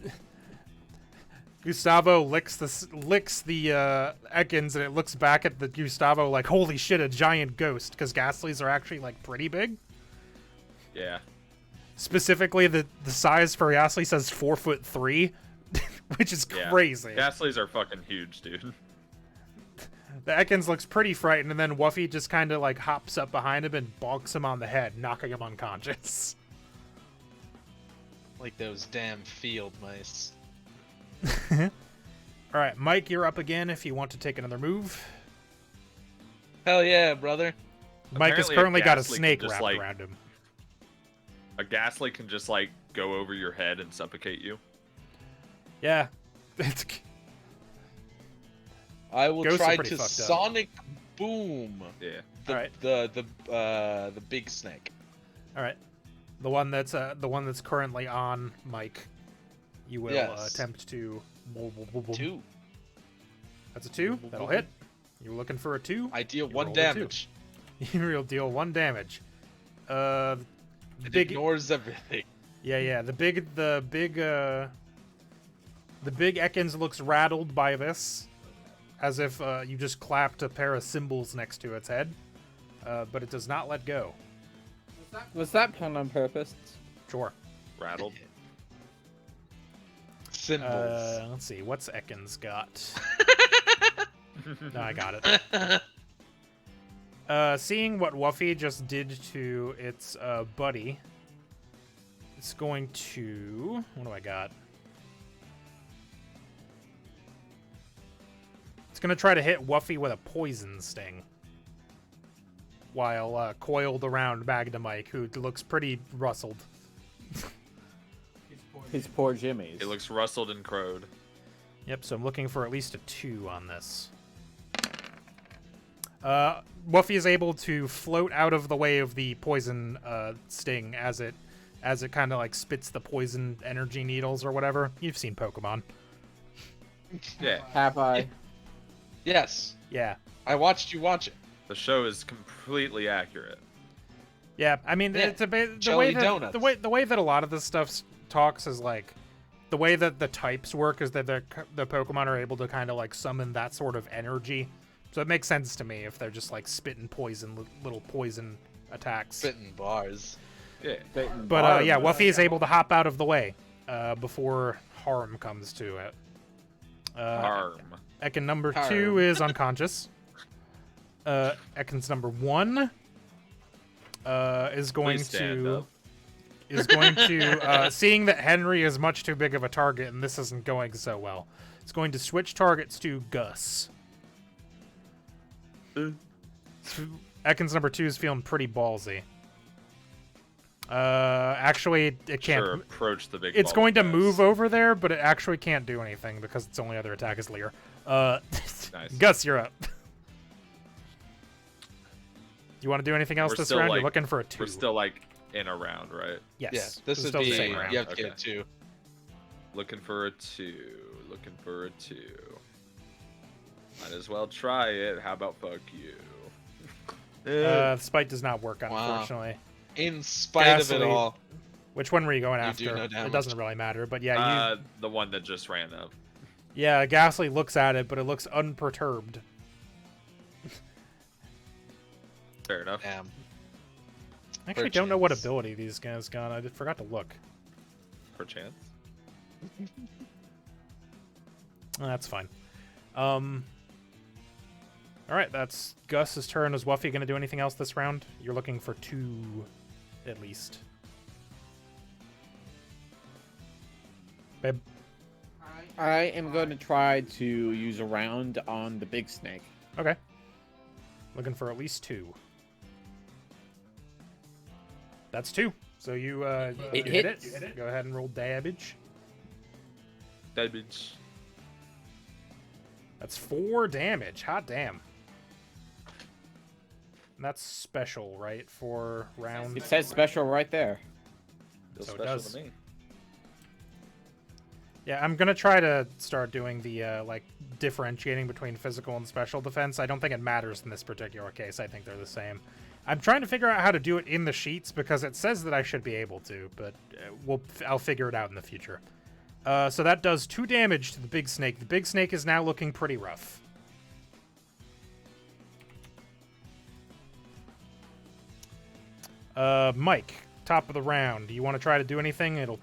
Gustavo licks the Ekans, and it looks back at the Gustavo like, holy shit, a giant ghost, because Ghastlies are actually like pretty big. Yeah. Specifically, the size for Ghastly says 4'3", which is crazy. Ghastlies are fucking huge, dude. The Ekans looks pretty frightened, and then Wuffy just kind of like hops up behind him and bonks him on the head, knocking him unconscious. Like those damn field mice. All right, Mike, you're up again if you want to take another move. Hell yeah, brother. Mike has Apparently currently got a Ghastly snake can just, wrapped around him. A Ghastly can just, like, go over your head and suffocate you. Yeah. I will Ghosts are try pretty to fucked up. sonic boom Yeah. Alright. the big snake. All right. The one that's currently on Mike. You will attempt to. 2. That's a 2. That'll hit. You were looking for a 2. I deal You 1 rolled a 2. damage. You will deal 1 damage. It ignores everything. Yeah. The big Ekans looks rattled by this, as if you just clapped a pair of cymbals next to its head, but it does not let go. Was that pun on purpose? Sure. Rattled. Symbols. Let's see. What's Ekans got? No, I got it. Seeing what Wuffy just did to its buddy, it's going to... What do I got? It's going to try to hit Wuffy with a poison sting, while coiled around Magdamike, who looks pretty rustled. His poor Jimmy's. It looks rustled and crowed. Yep, so I'm looking for at least a 2 on this. Wuffy is able to float out of the way of the poison sting as it kind of like spits the poison energy needles or whatever. You've seen Pokemon. Yeah. Have I? Yes. Yeah. I watched you watch it. The show is completely accurate. Yeah, I mean, Yeah. it's the Jelly way that donuts. the way that a lot of this stuff talks is like, the way that the types work is that the Pokemon are able to kind of like summon that sort of energy. So it makes sense to me if they're just like spitting poison, little poison attacks. Spitting bars. Yeah. But yeah, Wuffy is able to hop out of the way before harm comes to it. Harm. Ekin number 2 is unconscious. Ekin's number 1 is going to seeing that Henry is much too big of a target and this isn't going so well. It's going to switch targets to Gus. Ekin's number 2 is feeling pretty ballsy. Actually, it can't. Sure, approach the big. It's ball going to Gus. move over there, but it actually can't do anything because its only other attack is Leer. Nice. Gus, you're up. Do you want to do anything else We're this still, round? like- You're looking for a 2. We're still like in a round, right? Yes. Yeah, this is would still the be. same round. You have to Okay. get 2. Looking for a 2. Looking for a 2. Might as well try it. How about fuck you? Spite does not work, Wow. unfortunately. In spite of Ghastly. it all. Which one were you going You after? do no damage. It doesn't really matter, but yeah, The one that just ran up. yeah. Ghastly looks at it, but it looks unperturbed. Fair enough. Damn. I actually don't know what Perchance. ability these guys got. I forgot to look. Perchance. That's fine. All right, that's Gus's turn. Is Wuffy going to do anything else this round? You're looking for 2, at least. Babe. I am going to try to use a round on the big snake. Okay. Looking for at least 2. That's 2. So you you hit it. hits. Go ahead and roll damage. Damage. That's 4 damage. Hot damn. And that's special, right? For round. It says special right there. Feels So it special does. to me. Yeah, I'm gonna try to start doing the like differentiating between physical and special defense. I don't think it matters in this particular case. I think they're the same. I'm trying to figure out how to do it in the sheets because it says that I should be able to, but I'll figure it out in the future. So that does 2 damage to the big snake. The big snake is now looking pretty rough. Mike, top of the round. Do you want to try to do anything? It'll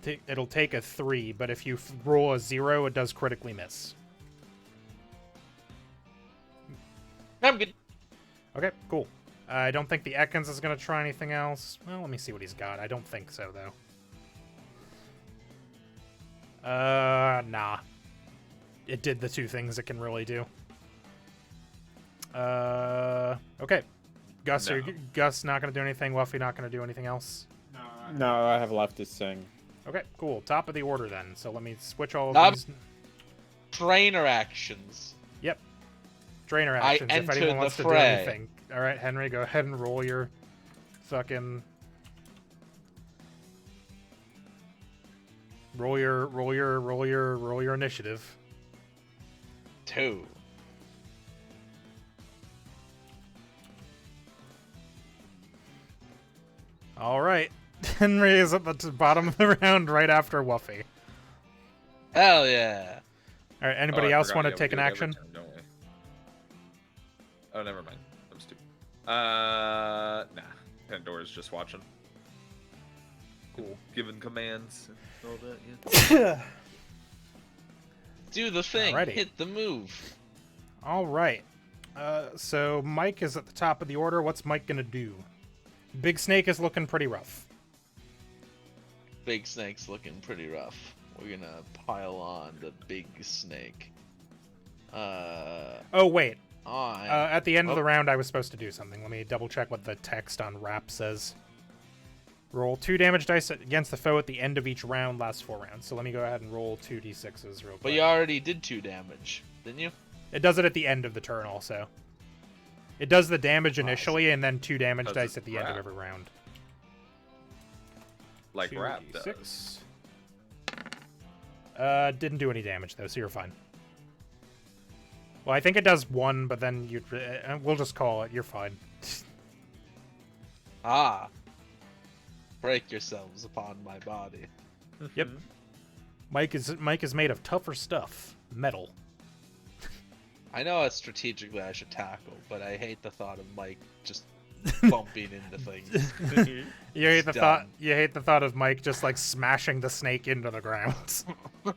take a 3, but if you roll a 0, it does critically miss. I'm good. Okay, cool. I don't think the Ekans is going to try anything else. Well, let me see what he's got. I don't think so, though. Nah. It did the 2 things it can really do. Okay. Gus, No. Gus not going to do anything. Wuffy not going to do anything else. No, I have left to sing. Okay, cool. Top of the order then. So let me switch all of Nope. these. Trainer actions. Yep. Trainer I actions. If enter anyone the wants to do fray. anything. All right, Henry, go ahead and roll your fucking. Roll your initiative. 2. All right. Henry is at the bottom of the round right after Wuffy. Hell yeah. All right, anybody I else forgot, want to yeah, we take do an it every action? turn, don't we? Oh, never mind. I'm stupid. Nah. Pandora's just watching. Cool. Giving commands. and all that, yeah. Do the thing. Alrighty. Hit the move. All right. So Mike is at the top of the order. What's Mike going to do? Big Snake is looking pretty rough. Big snake's looking pretty rough. We're gonna pile on the big snake. Oh, wait. On. At the end of Oh. the round, I was supposed to do something. Let me double check what the text on Wrap says. Roll 2 damage dice against the foe at the end of each round, last 4 rounds. So let me go ahead and roll 2d6s real quick. But you already did 2 damage, didn't you? It does it at the end of the turn also. It does the damage initially and then 2 damage Does dice it at the end of wrap? every round. Like rap does. 2d6. Didn't do any damage though, so you're fine. Well, I think it does 1, but then we'll just call it. You're fine. Ah. Break yourselves upon my body. Yep. Mike is made of tougher stuff. Metal. I know it's strategically I should tackle, but I hate the thought of Mike just bumping into things. You hate the dumb. thought. You hate the thought of Mike just like smashing the snake into the ground. I'm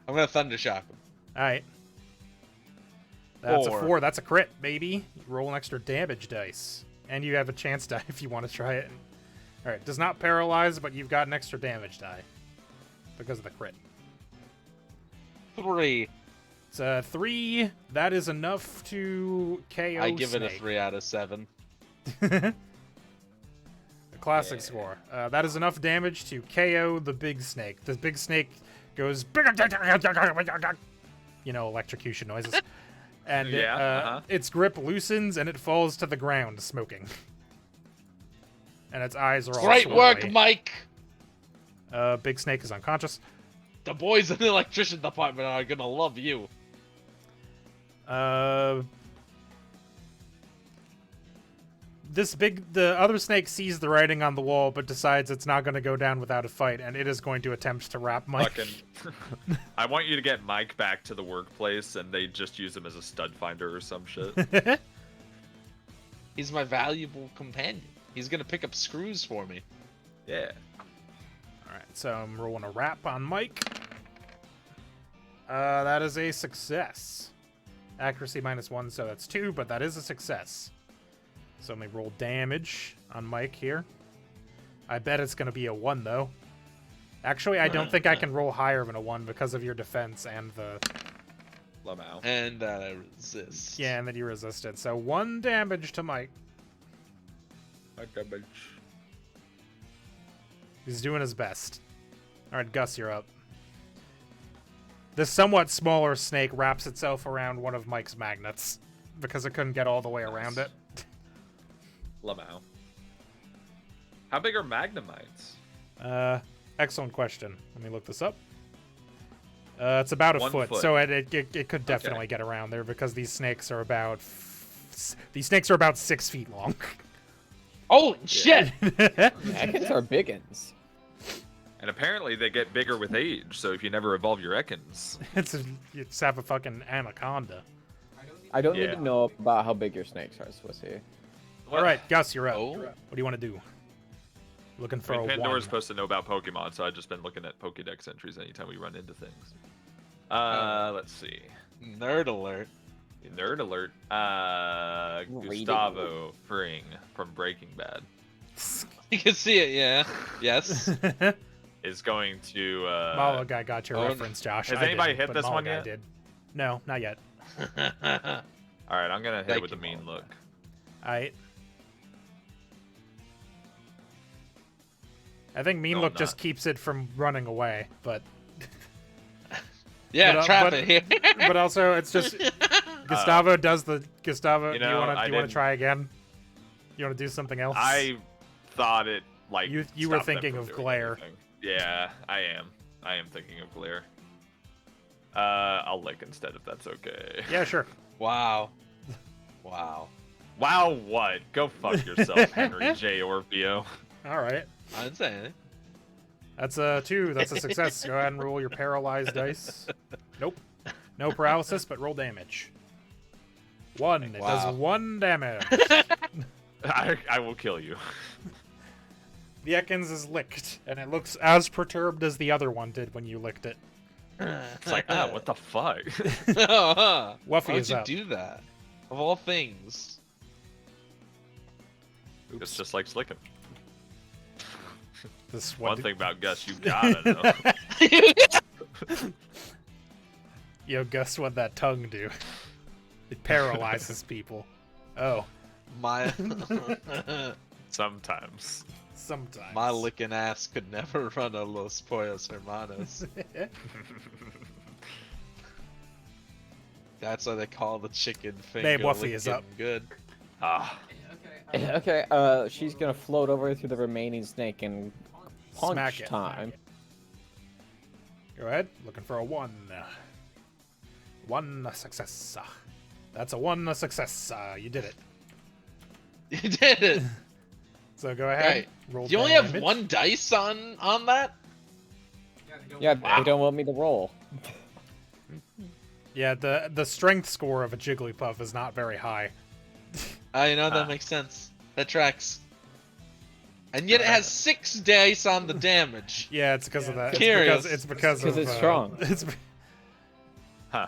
gonna thundershock him. All right. That's a 4. 4. That's a crit, baby. You roll an extra damage dice, and you have a chance die if you want to try it. All right. Does not paralyze, but you've got an extra damage die because of the crit. 3. It's a 3. That is enough to KO. I give it a snake. 3 out of 7. The classic score. That is enough damage to KO the big snake. The big snake goes, you know, electrocution noises. And its grip loosens and it falls to the ground, smoking. And its eyes are all Great work, swirly. Mike! Big snake is unconscious. The boys in the electrician department are gonna love you. The other snake sees the writing on the wall, but decides it's not going to go down without a fight, and it is going to attempt to wrap Mike. I want you to get Mike back to the workplace, and they just use him as a stud finder or some shit. He's my valuable companion. He's gonna pick up screws for me. Yeah. Alright, so I'm rolling a wrap on Mike. That is a success. Accuracy -1, so that's 2, but that is a success. So let me roll damage on Mike here. I bet it's going to be a 1, though. Actually, I don't think I can roll higher than a 1 because of your defense and the... Lamau. And that I resist. Yeah, and then you resisted. So 1 damage to Mike. He's doing his best. Alright, Gus, you're up. This somewhat smaller snake wraps itself around one of Mike's magnets because it couldn't get all the way around it. Lamau. How big are magnemites? Excellent question. Let me look this up. It's about a 1 foot, foot. so it could definitely get around there because these snakes are about 6 feet long. Oh shit! Ekans are biggins. And apparently they get bigger with age, so if you never evolve your Ekans... It's have a fucking anaconda. I don't need Yeah. to know about how big your snakes are, Swissy. All right, Gus, you're up. Oh. What do you want to do? Looking for I mean, a Pandora's 1. supposed to know about Pokemon, so I've just been looking at Pokédex entries anytime we run into things. Let's see. Nerd alert. Nerd alert. Reading. Gustavo Fring from Breaking Bad You can see it, yeah. Yes. is going to... Malaga got your Oh, reference, Josh. has I anybody didn't, hit but this one Malaga yet? Did. No, not yet. Alright, I'm gonna hit Thank it with a you, mean Malaga. look. I think Mean No, Look I'm just not. keeps it from running away, but Yeah, But, trap but- it here. but also it's just Gustavo does the Gustavo. You do you know, want I to didn't- try again? You want to do something else? I thought it, like... You were stopped them thinking from of doing glare. anything. Yeah, I am. I am thinking of glare. I'll lick instead if that's okay. Yeah, sure. Wow. Wow. Wow, what? Go fuck yourself, Henry J. Orvio. All right. I didn't say anything. That's a 2. That's a success. Go ahead and roll your paralyzed dice. Nope. No paralysis, but roll damage. 1. It Wow. does 1 damage. I will kill you. The Ekans is licked, and it looks as perturbed as the other one did when you licked it. It's like, what the fuck? Wuffy Wuffy Why would is you up. do that? Of all things. It's just like slicking. This One one. thing about Gus, you gotta know. Yo, Gus, what that tongue do? It paralyzes people. Oh, My Sometimes. sometimes. my licking ass could never run a Los Pollos Hermanos. That's why they call the chicken finger Babe, Wuffy is licking up. good. Ah. Okay, she's gonna float over to the remaining snake and punch Smack it. time. Go ahead. Looking for a 1. 1 success. That's a 1 success. You did it. You did it. So go ahead. Right. Roll Do you only have damage. 1 dice on that? Yeah, they don't want me to roll. Yeah, the strength score of a Jigglypuff is not very high. I know that makes sense. That tracks. And yet it has 6 dice on the damage. Yeah, it's because of that. Curious. It's because of it's strong. Huh.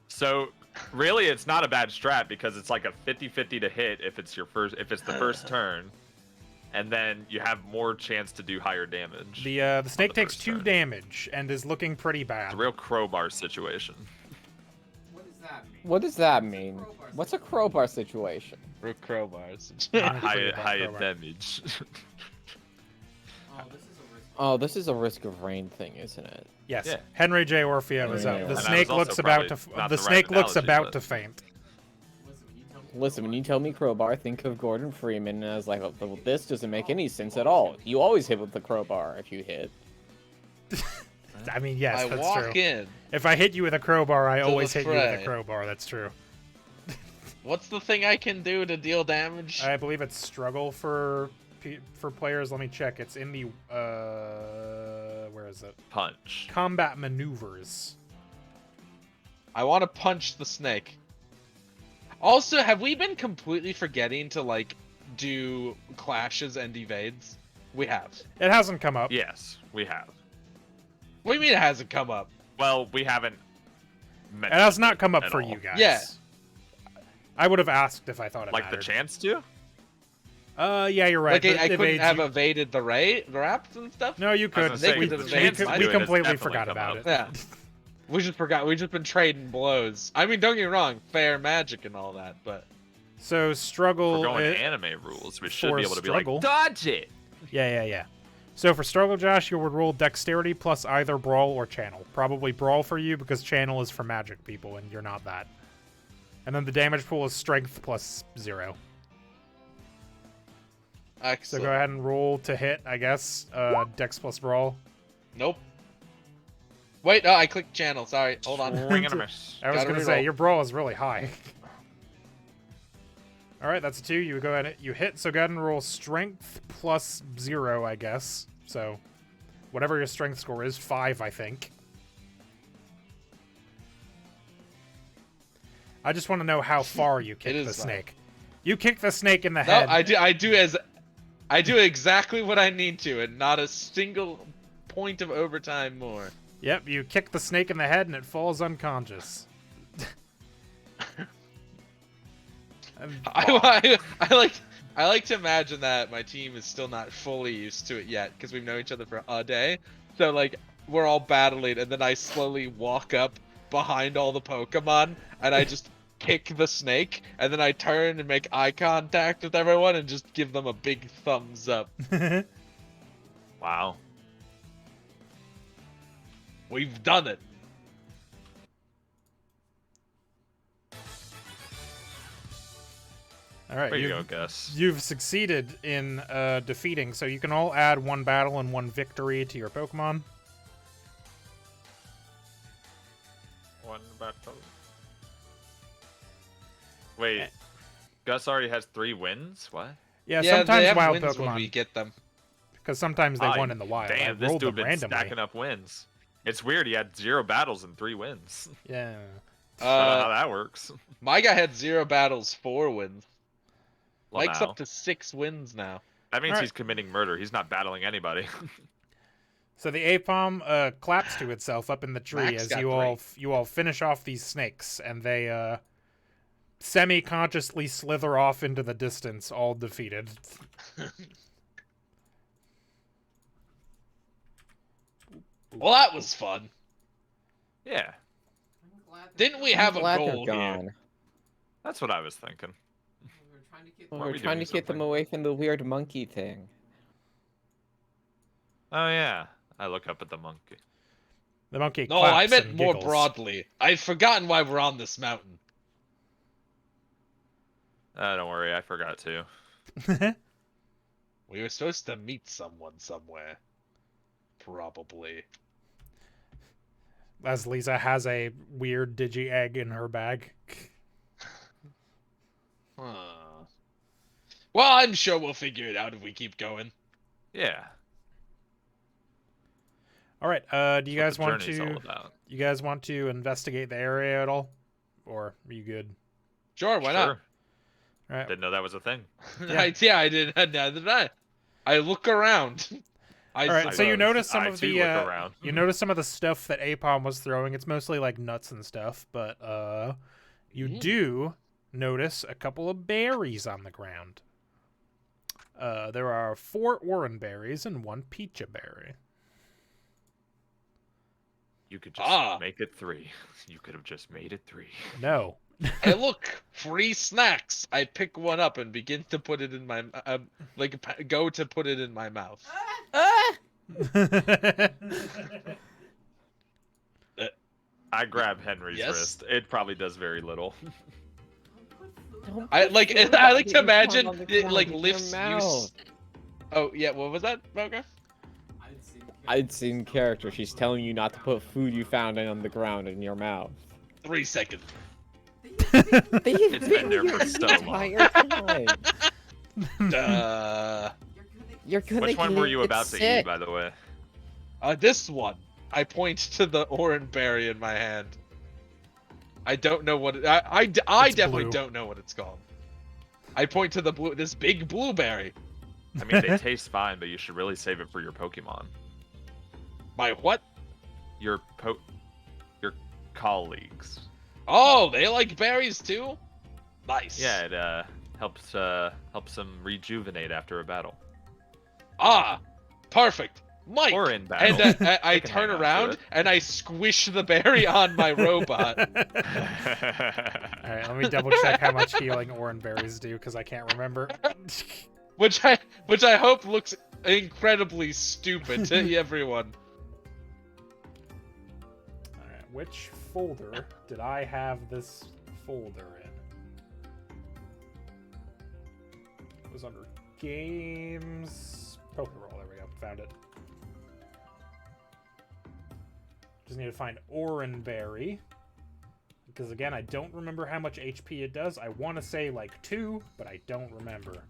So really, it's not a bad strat because it's like a 50-50 to hit if it's the first turn, and then you have more chance to do higher damage. The snake the takes first 2 turn. damage and is looking pretty bad. It's a real crowbar situation. What does that mean? What's a crowbar situation? Rook crowbars. High damage. Oh, this is a risk of rain thing, isn't it? Yes. Yeah. Henry J. Orfeo is Yeah. up. And The that snake was looks also about to. probably not The the snake right looks analogy, about but- to faint. Listen, when you tell me crowbar, think of Gordon Freeman, and I was like, well, this doesn't make any sense at all. You always hit with the crowbar if you hit. I mean, yes, I that's walk true. in. If I hit you with a crowbar, I To always the hit you with a fray. crowbar. That's true. What's the thing I can do to deal damage? I believe it's struggle for players. Let me check. It's in the where is it? Punch. Combat maneuvers. I want to punch the snake. Also, have we been completely forgetting to like do clashes and evades? We have. It hasn't come up. Yes, we have. What do you mean it hasn't come up? Well, we haven't. It has not come up at for all. you guys. Yeah. I would have asked if I thought it Like mattered. the chance to? Yeah, you're right. Like I The couldn't evades have you- evaded the raps and stuff. No, you I could. was gonna say, we- the we- chance we to do it has completely definitely forgot come about up. it. Yeah. We just been trading blows. I mean, don't get me wrong, fair magic and all that, but So struggle. We're going it- anime rules. We should for be able to struggle. be like, dodge it. Yeah. So for struggle, Josh, you would roll dexterity plus either brawl or channel. Probably brawl for you because channel is for magic people, and you're not that. And then the damage pool is strength plus 0. So excellent. go ahead and roll to hit, I guess. Dex plus brawl. Nope. Wait, no, I clicked channel. Sorry, hold on. Swing and a miss. I was Gotta going to say, reroll. your brawl is really high. Alright, that's a 2. You go ahead, you hit, so go ahead and roll strength plus 0, I guess. So, whatever your strength score is, 5, I think. I just want to know how far you kick is the 5. snake. You kick the snake in the No, head. I do exactly what I need to, and not a single point of overtime more. Yep, you kick the snake in the head and it falls unconscious. I like to imagine that my team is still not fully used to it yet because we've known each other for a day. So like we're all battling, and then I slowly walk up behind all the Pokemon, and I just kick the snake, and then I turn and make eye contact with everyone and just give them a big thumbs up. Wow. We've done it. Alright, There you go, Gus. you've succeeded in defeating, so you can all add 1 battle and 1 victory to your Pokemon. One battle. Wait, Gus already has 3 wins? What? Yeah, they sometimes have wild wins when we Pokemon, get them. because sometimes they Ah, won in the wild. I Damn, this rolled dude them been randomly. stacking up wins. It's weird. He had 0 battles and 3 wins. Yeah. I don't know how that works. My guy had 0 battles, 4 wins. Well, Mike's now. up to 6 wins now. That means Alright. he's committing murder. He's not battling anybody. So the Apom claps to itself up in the tree Max as got you all finish off these snakes, and they semi-consciously slither off into the distance, all defeated. Well, that was fun. Yeah, Didn't we have a Glad goal they're here? gone. that's what I was thinking. Well, Weren't we're we trying doing to get them something? away from the weird monkey thing. Oh yeah, I look up at the monkey. The monkey No, I claps meant and more giggles. broadly. I've forgotten why we're on this mountain. Don't worry, I forgot to. We were supposed to meet someone somewhere. Probably. As Lisa has a weird digi-egg in her bag. Huh. Well, I'm sure we'll figure it out if we keep going. Yeah. All right. Do you That's guys what the want journey's all to? about. You guys want to investigate the area at all, or are you good? Sure, why not? All right. Didn't know that was a thing. Yeah. I didn't. Neither did I. I look around. All right. So you suppose. notice some I of too the look around. you notice some of the stuff that Apom was throwing. It's mostly like nuts and stuff, but you do notice a couple of berries on the ground. There are 4 orange berries and 1 peach berry. You could just make it 3. You could have just made it 3. No. Hey, look, free snacks. I pick one up and begin to put it in my go to put it in my mouth. I grab Henry's Yes? wrist. It probably does very little. I like to imagine it like lifts you. Mouth. Oh yeah, what was that, Moga? I'd seen character. She's telling you not to put food you found on the ground in your mouth. 3 seconds. It's been there for so long. You're gonna Which one were you get about to sick. eat, by the way? This one. I point to the orange berry in my hand. I don't know what I definitely blue. don't know what it's called. I point to this big blueberry. I mean, they taste fine, but you should really save it for your Pokemon. My what? Your colleagues. Oh, they like berries too? Nice. Yeah, it helps them rejuvenate after a battle. Ah, perfect. Mike. Or in battle. And I They can turn hang on to around it. and I squish the berry on my robot. All right, let me double check how much healing orange berries do because I can't remember. which I hope looks incredibly stupid to everyone. All right, which folder did I have this folder in? It was under games, Pokeball. There we go, found it. Just need to find Oranberry. Because again, I don't remember how much HP it does. I want to say like 2, but I don't remember.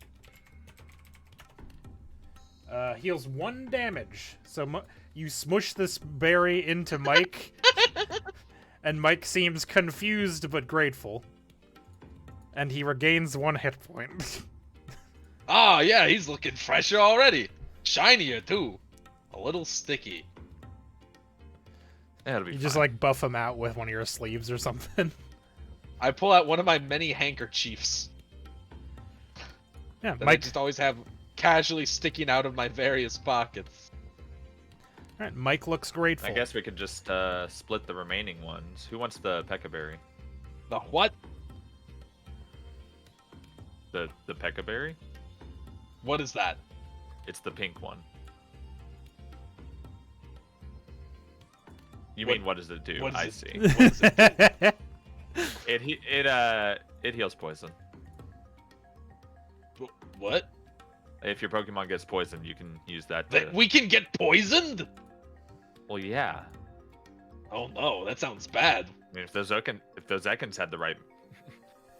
Heals 1 damage. So you smush this berry into Mike, and Mike seems confused but grateful. And he regains 1 hit point. Ah, yeah, he's looking fresher already. Shinier too. A little sticky. Yeah, it'll be You fine. just like buff him out with one of your sleeves or something. I pull out one of my many handkerchiefs Yeah, that I Mike. just always have casually sticking out of my various pockets. All right, Mike looks grateful. I guess we could just split the remaining ones. Who wants the Pekka-berry? The what? The Pekka-berry? What is that? It's the pink one. You What- mean what does it do? what does I it- see. What does it do? It heals poison. What? If your Pokemon gets poisoned, you can use that to... That we can get poisoned? Well, yeah. Oh no, that sounds bad. I mean, if those Ekans had the right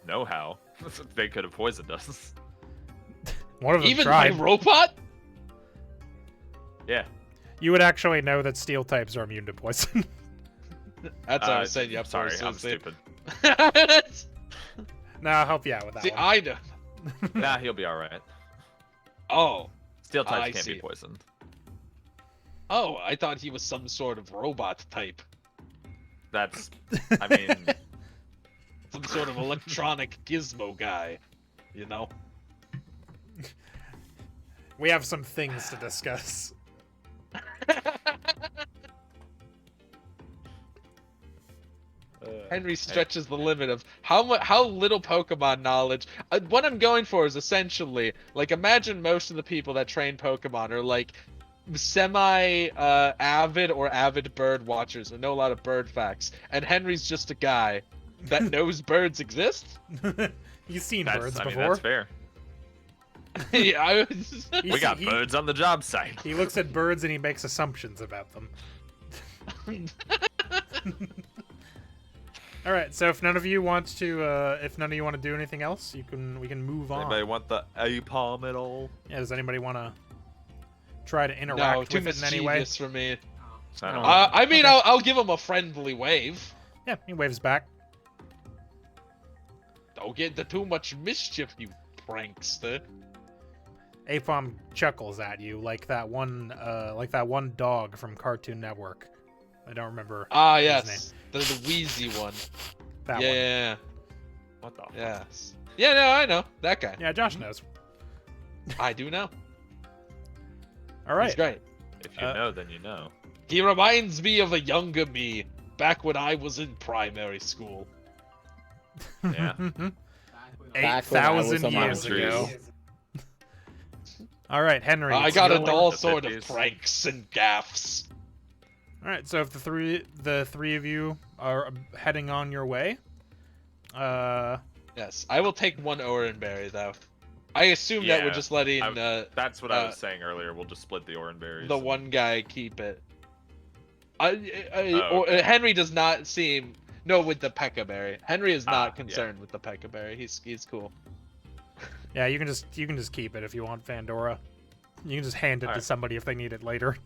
know-how, they could have poisoned us. One of them Even tried. my robot? Yeah. You would actually know that steel types are immune to poison. That's what I was saying. Yeah, Sorry, I'm stupid. No, I'll help you out with that See, one. I know. Nah, he'll be all right. Oh, Steel types I can't see. be poisoned. oh, I thought he was some sort of robot type, That's, I mean, some sort of electronic gizmo guy. You know. We have some things to discuss. Henry stretches the limit of how little Pokemon knowledge. What I'm going for is essentially like imagine most of the people that train Pokemon are like semi avid or avid bird watchers and know a lot of bird facts, and Henry's just a guy that knows birds exist. You've seen that's, birds I mean, before. that's fair. Yeah, I He We got he- birds on the job site. He looks at birds and he makes assumptions about them. All right, so if none of you want to do anything else, we can move on. Anybody want the Apom at all? Yeah, does anybody want to try to no, interact too with it in any way? mischievous for me. So I don't I mean, I'll give him a friendly wave. Yeah, he waves back. Don't get into too much mischief, you prankster. Apom chuckles at you like that one dog from Cartoon Network. I don't remember. Ah, his yes, the wheezy one. That one. Yeah, What the? Fuck? yes. Yeah, no, I know that guy. Yeah, Josh knows. I do know. All right. He's great. If you know, then you know. He reminds me of a younger me back when I was in primary school. Yeah. Back when I was 8,000 among years trees. ago. All right, Henry. I it's got your- into all the sort of 50s. pranks and gaffes. All right, so if the three of you are heading on your way, Yes, I will take one Oranberry though. I assume that we're Yeah, just letting That's what I was saying earlier. We'll just split the oranberries. the one guy keep it. Oh, okay. Henry does not seem with the Peccaberry. Henry is not yeah. concerned with the Peccaberry. He's cool. yeah, you can just keep it if you want, Pandora. You can just hand it to Alright. somebody if they need it later.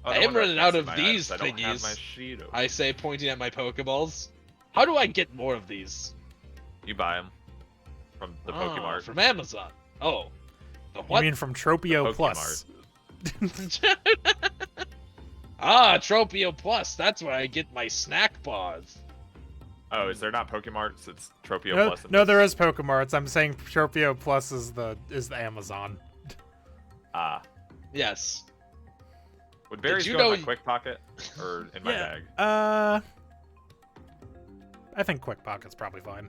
Oh, I no am wonder running can't out see of my these items. I don't have thingies. my sheet open. I say, pointing at my Pokeballs. How do I get more of these? You buy them from the Oh, Pokemart. from Amazon. Oh, the You what? mean from Tropio The Plus? Ah, Tropio Plus. That's where I get my snack bars. Oh, is there not Pokemarts? It's Tropio No, Plus. in no, this? there is Pokemarts. I'm saying Tropio Plus is the Amazon. Ah. Yes. Would berries you go in know- my quick pocket or in my bag? I think Quick Pocket's probably fine.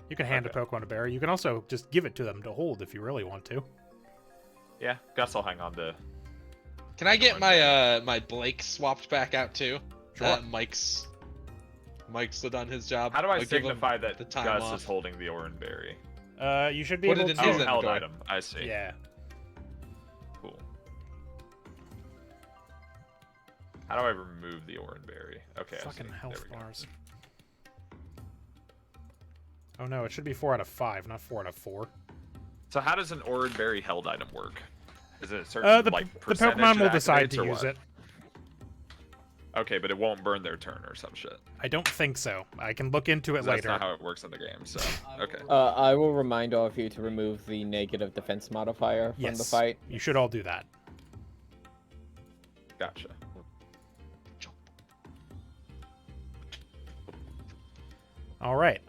You can hand a Okay. Pokemon a berry. You can also just give it to them to hold if you really want to. Yeah, Gus will hang on to. Can I get my my Blake swapped back out too? Sure. Mike's done his job. How do I I'll give him signify that the time Gus off. is holding the Oranberry? You should be Put able it in to. his Oh, held inventory. item. I see. Yeah. Cool. How do I remove the Oranberry? Okay. I Fucking see. health There we go. bars. Oh no, it should be 4 out of 5, not 4 out of 4. So how does an Oranberry held item work? Is it a certain The like the percentage Pokemon will it decide activates to or use what? it. Okay, but it won't burn their turn or some shit. I don't think so. I can look into it 'Cause That's later. not how it works in the game. So okay. I will remind all of you to remove the negative defense modifier from Yes. the fight. You should all do that. Gotcha. All right,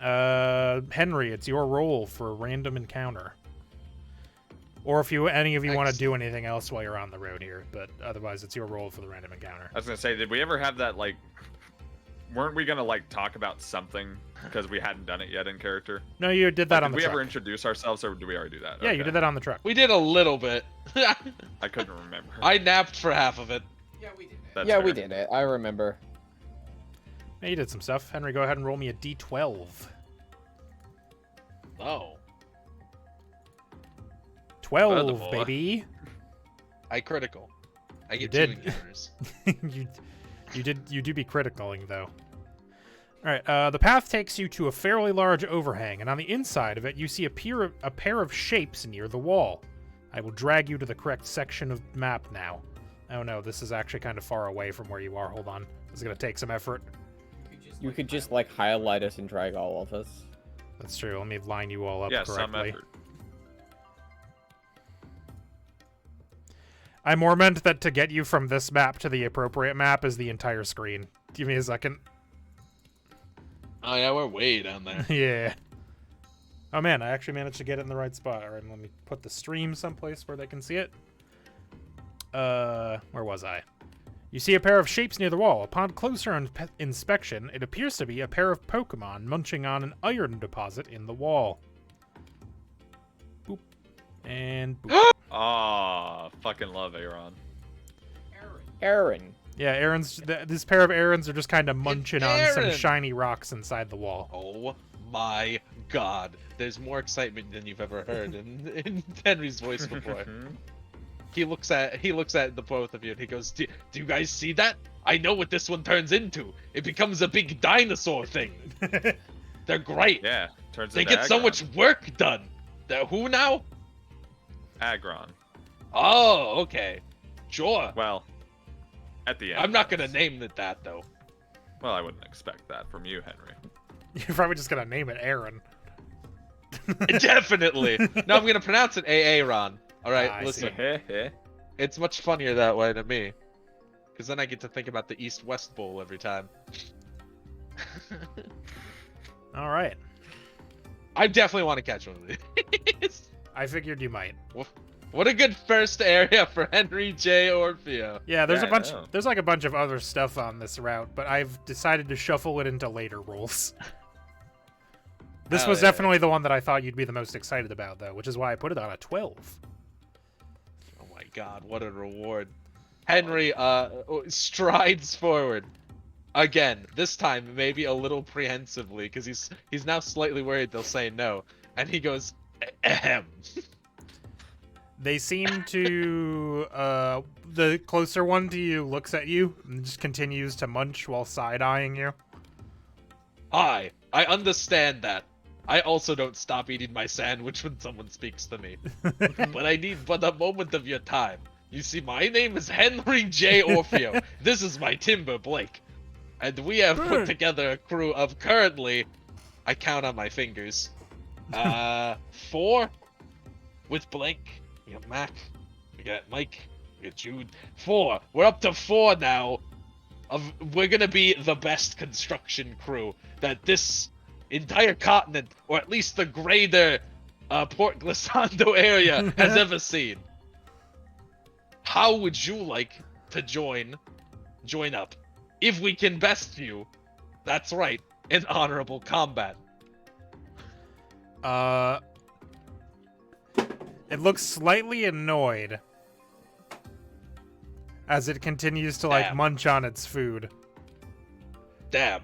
Henry, it's your role for a random encounter. Or if any of you want to do anything else while you're on the road here, but otherwise it's your role for the random encounter. I was gonna say, did we ever have that like? Weren't we gonna like talk about something because we hadn't done it yet in character? No, you did that Like, on did the we truck. ever introduce ourselves, or did we already do that? Yeah, you Okay. did that on the truck. We did a little bit. I couldn't remember. I napped for half of it. That's Yeah, fair. we did it. I remember. Yeah, you did some stuff. Henry, go ahead and roll me a d12. Oh, 12, Furthermore. baby. I critical. I You get did. 2 encounters. you do be criticaling though. All right, the path takes you to a fairly large overhang, and on the inside of it, you see a pair of shapes near the wall. I will drag you to the correct section of map now. Oh no, this is actually kind of far away from where you are. Hold on, this is gonna take some effort. You could just like highlight us and drag all of us. That's true. Let me line you all up Yeah, some correctly. effort. I more meant that to get you from this map to the appropriate map is the entire screen. Give me a second. Oh yeah, we're way down there. Yeah. Oh man, I actually managed to get it in the right spot. All right, let me put the stream someplace where they can see it. Where was I? You see a pair of shapes near the wall. Upon closer inspection, it appears to be a pair of Pokemon munching on an iron deposit in the wall. Boop. And boop. Aw, fucking love Aaron. Aaron. Yeah, this pair of Aarons are just kind of munching on some Aaron. shiny rocks inside the wall. Oh my god. There's more excitement than you've ever heard in Henry's voice before. He looks at the both of you and he goes, do you guys see that? I know what this one turns into. It becomes a big dinosaur thing. They're great. Yeah, turns They into get so Aggron. much work done. Who now? Aggron. Oh, okay. Sure. Well, At the end. I'm not gonna yes. name it that though. Well, I wouldn't expect that from you, Henry. You're probably just gonna name it Aaron. Definitely. No, I'm gonna pronounce it Aaron. All right, I listen. see. It's much funnier that way to me, because then I get to think about the East-West Bowl every time. All right. I definitely want to catch one of these. I figured you might. What a good first area for Henry J. Orfeo. Yeah, there's Yeah, a bunch. I know. There's like a bunch of other stuff on this route, but I've decided to shuffle it into later rolls. This Hell was yeah. definitely the one that I thought you'd be the most excited about, though, which is why I put it on a 12. Oh my god, what a reward. Henry strides forward. Again, this time maybe a little prehensively, because he's now slightly worried they'll say no. And he goes, ahem. They seem to. The closer one to you looks at you and just continues to munch while side-eyeing you. Hi, I understand that. I also don't stop eating my sandwich when someone speaks to me. But I need but a moment of your time. You see, my name is Henry J. Orfeo. This is my Timber Blake. And we have put together a crew of currently, I count on my fingers, 4 with Blake. We got Mac, we got Mike, we got Jude. 4. We're up to 4 now. We're gonna be the best construction crew that this entire continent, or at least the greater Port Glissando area, has ever seen. How would you like to join up? If we can best you, that's right, in honorable combat. It looks slightly annoyed as it continues to like Damn. munch on its food. Damn.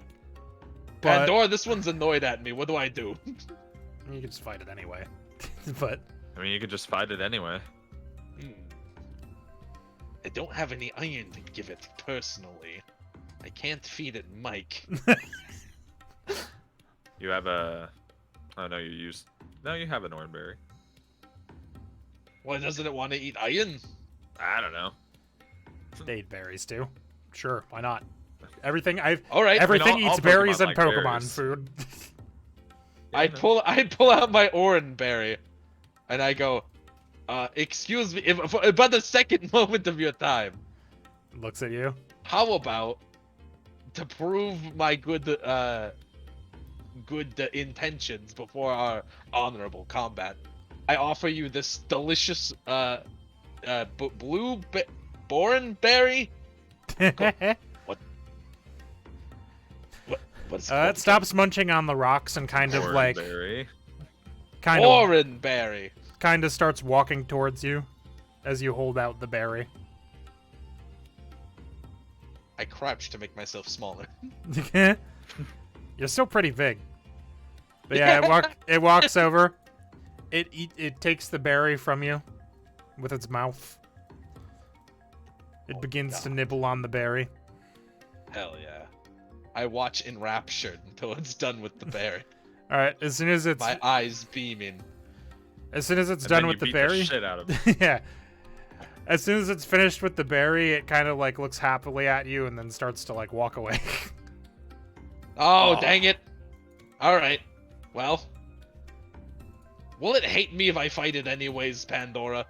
But Pandora, this one's annoyed at me. What do I do? you can just fight it anyway. But I mean, you could just fight it anyway. I don't have any iron to give it personally. I can't feed it Mike. You have a... Oh, no, you have an oranberry. Why doesn't it want to eat iron? I don't know. date berries too. Sure, why not? All right. Everything all Eats berries Pokemon and like Pokemon berries. food. I pull out my oranberry, and I go, excuse me, for about the second moment of your time, Looks at you. how about, to prove my good intentions before our honorable combat, I offer you this delicious blue borenberry. What's It stops munching on the rocks and kind of like Oranberry. Oranberry. kind of starts walking towards you as you hold out the berry. I crouch to make myself smaller. You're still pretty big. But yeah, it walks over. It takes the berry from you with its mouth. It begins to nibble on the berry. Hell yeah. I watch enraptured until it's done with the berry. All right, as soon as it's My eyes beaming. done And then with you the beat berry, shit out of it. yeah. As soon as it's finished with the berry, it kind of like looks happily at you and then starts to like walk away. Oh, dang it. Alright. Well. Will it hate me if I fight it anyways, Pandora?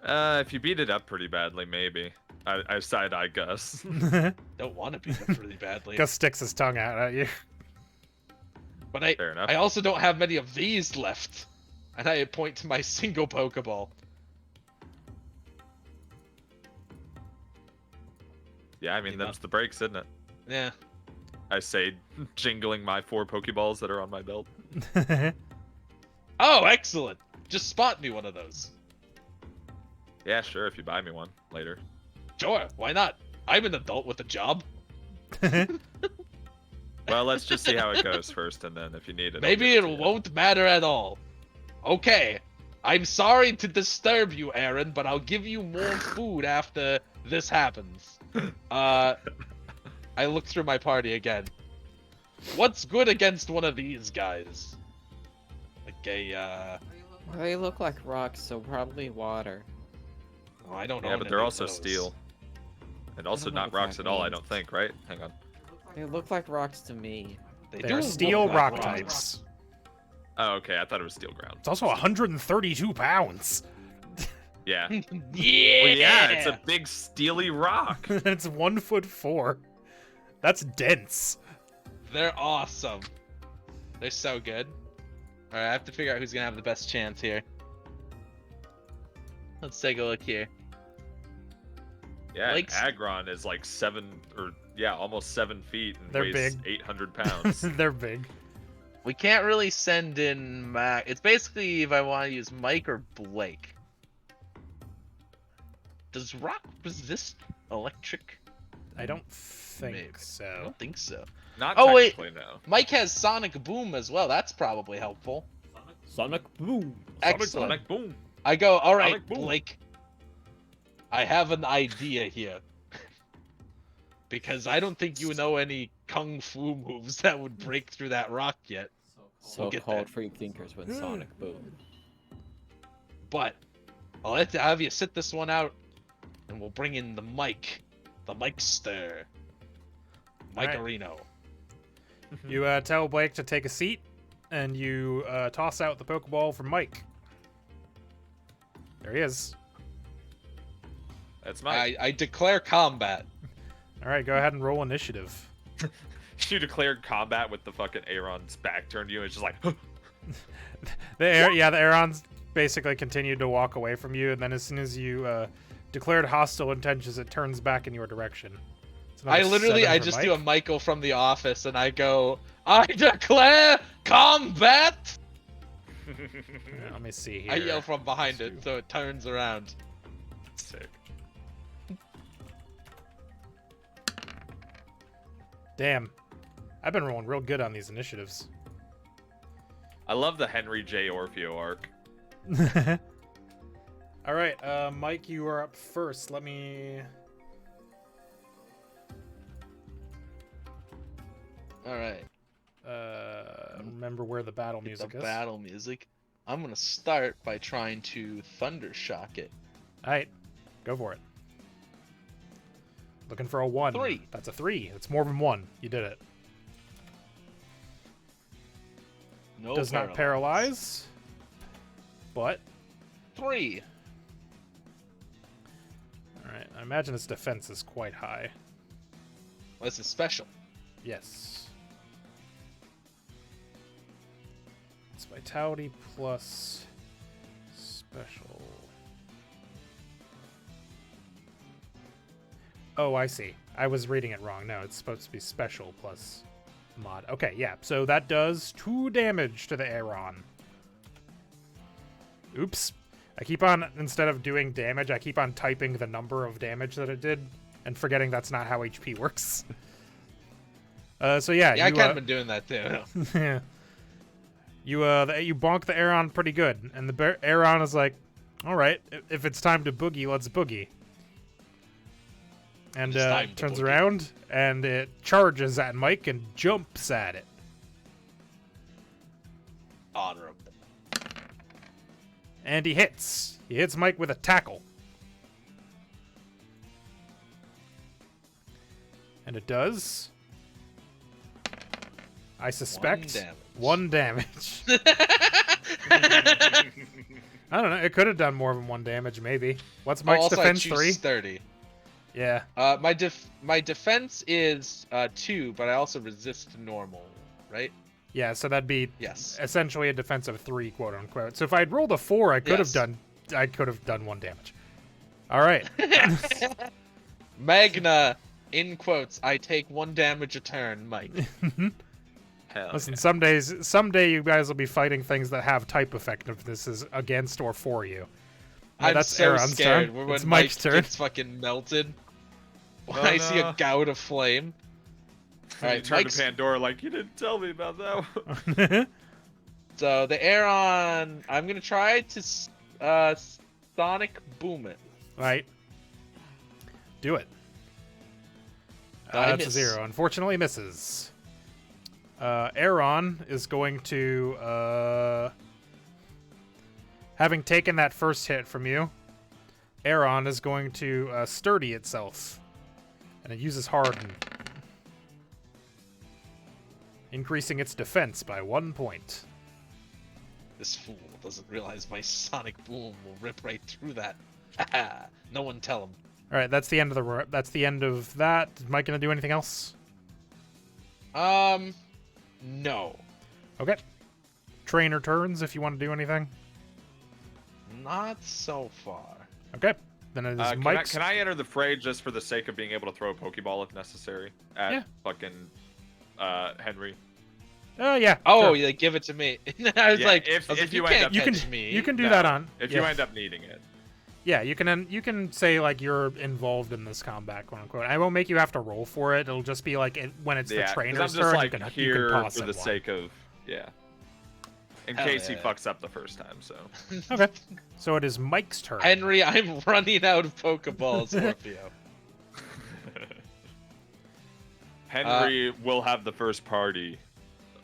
If you beat it up pretty badly, maybe. I side-eye Gus. Don't want to beat it really badly. Gus sticks his tongue out at you. But Fair enough. I also don't have many of these left. And I point to my single Pokeball. Yeah, I mean, You know. them's the breaks, isn't it? Yeah. I say, jingling my 4 Pokeballs that are on my belt. Oh, excellent. Just spot me one of those. Yeah, sure, if you buy me one later. Sure, why not? I'm an adult with a job. Well, let's just see how it goes first, and then if you need it, I'll Maybe give it to you. won't matter at all. Okay. I'm sorry to disturb you, Aaron, but I'll give you more food after this happens. I look through my party again. What's good against one of these guys? Okay, Well, they look like rocks, so probably water. oh, I don't know. Yeah, but they're also steel. And also Doesn't not look rocks like at all, I me. don't think, right? Hang on. They look like rocks to me. They They do are look steel like rock rocks. types. Oh, okay. I thought it was steel ground. It's also 132 pounds. Yeah. Yeah. Well, yeah, it's a big steely rock. It's 1'4". That's dense. They're awesome. They're so good. All right, I have to figure out who's gonna have the best chance here. Let's take a look here. Yeah, Like- Agron is like almost 7 feet and They're weighs big. 800 pounds. They're big. We can't really send in Mac. It's basically if I want to use Mike or Blake. Does rock resist electric? I don't think Maybe. I so. don't think so. Not Oh, wait. technically, no. Mike has Sonic Boom as well. That's probably helpful. Sonic boom. Excellent. Sonic boom. I go, all right, Sonic Boom. Blake. I have an idea here. Because I don't think you know any kung fu moves that would break through that rock yet. We'll get So-called that. free thinkers with Sonic boom. But I'll have you sit this one out, and we'll bring in the Mike-ster, Mike Alright. Areno. You tell Blake to take a seat, and you toss out the Pokeball for Mike. There he is. That's mine. I declare combat. All right, go ahead and roll initiative. You declared combat with the fucking Aeron's back turned to you. It's just like, The Aerons basically continued to walk away from you, and then as soon as you declared hostile intentions, it turns back in your direction. It's another 7 I for just Mike. do a Michael from The Office, and I go, I declare combat! Yeah, let me see here. I yell from behind it, so it turns around. sick. Damn, I've been rolling real good on these initiatives. I love the Henry J. Orfeo arc. All right, Mike, you are up first. Let me. Alright. Remember where the battle The music is. battle music. I'm gonna start by trying to Thundershock it. All right, go for it. Looking for a 1. 3. That's a 3. It's more than 1. You did it. No Does not paralyze. But 3. all right, I imagine its defense is quite high. Well, this is special. Yes. It's vitality plus special. Oh, I see. I was reading it wrong. No, it's supposed to be special plus mod. Okay, yeah. So that does 2 damage to the Aeron. Oops. I keep on, instead of doing damage, I keep on typing the number of damage that it did and forgetting that's not how HP works. So yeah, Yeah, I you, kind of been doing that too. yeah. You bonk the Aeron pretty good, and the Aeron is like, all right, if it's time to boogie, let's boogie. And It's time to turns boogie. around and it charges at Mike and jumps at it. Honorable. And he hits. He hits Mike with a tackle. And it does. I suspect 1 damage. I don't know. It could have done more than 1 damage, maybe. What's Mike's also, defense? I choose 3? sturdy. Yeah. My defense is 2, but I also resist normal, right? Yeah, so that'd be Yes. essentially a defense of 3, quote unquote. So if I'd rolled a 4, I could Yes. have done 1 damage. All right. Magna, in quotes, I take 1 damage a turn, Mike. Hell Listen, yeah. someday you guys will be fighting things that have type effectivenesses against or for you. I'm that's so Aaron's scared turn. when It's Mike Mike's turn. gets fucking melted. When Oh, I see a no. gout of flame. You Alright, turn Mike's... to Pandora like, you didn't tell me about that one. So, the Aeron... I'm gonna try to Sonic Boom it. Right. Do it. I That's a miss. 0. Unfortunately, misses. Aeron is going to, having taken that first hit from you, Aeron is going to sturdy itself And it uses Harden, increasing its defense by 1 point. This fool doesn't realize my sonic boom will rip right through that. No one tell him. All right, that's the end of that's the end of that. Is Mike gonna do anything else? No. Okay. Trainer turns if you want to do anything. Not so far. Okay. Then it is Mike's. Can I enter the fray just for the sake of being able to throw a Pokeball if necessary at fucking Henry? Yeah. Oh, sure. yeah, give it to me. I was like, if you you end can't up catch me. You can do that on. If you end up needing it. Yeah, you can say like you're involved in this combat, quote unquote. I won't make you have to roll for it. It'll just be like when it's the trainer's turn. Like you can toss for the sake of in case he fucks up the first time. So okay, so it is Mike's turn. Henry, I'm running out of Pokeballs, Scorpio. Henry will have the first party,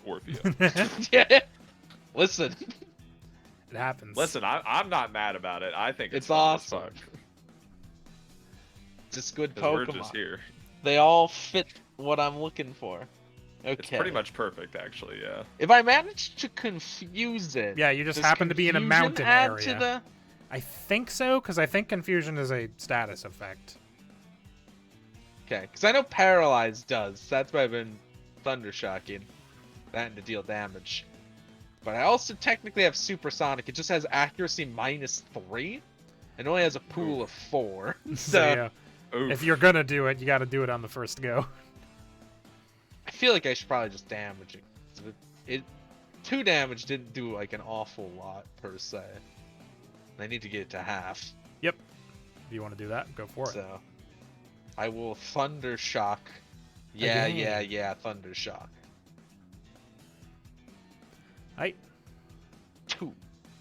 Orpheus. Yeah. Listen. It happens. Listen, I'm not mad about it. I think it's fun awesome. as fuck. Just good We're Pokemon. just here. They all fit what I'm looking for. Okay. It's pretty much perfect, actually. Yeah. If I manage to confuse it, Yeah, you just does happen to be in a confusion mountain add area. To the... I think so, because I think confusion is a status effect. Okay, because I know paralyzed does. That's why I've been thundershocking. That and to deal damage. But I also technically have supersonic. It just has accuracy -3. It only has a pool of 4. So yeah, if you're gonna do it, you got to do it on the first go. I feel like I should probably just damage it. So it 2 damage didn't do like an awful lot per se. I need to get it to half. Yep. If you want to do that, go for it. So I will thunder shock. Yeah, thunder shock. Right. 2.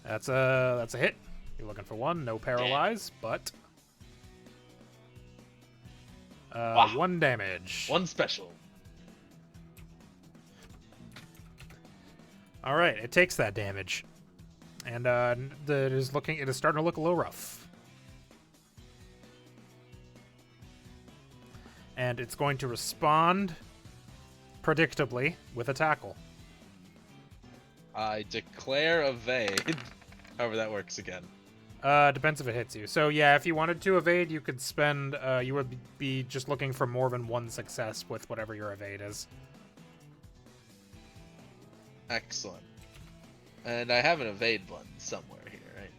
That's a hit. You're looking for 1, no paralyze, but 1 damage. 1 special. All right, it takes that damage, and it is starting to look a little rough. And it's going to respond predictably with a tackle. I declare evade. However that works again. Depends if it hits you. So yeah, if you wanted to evade, you could spend. You would be just looking for more than 1 success with whatever your evade is. Excellent. And I have an evade button somewhere here, right?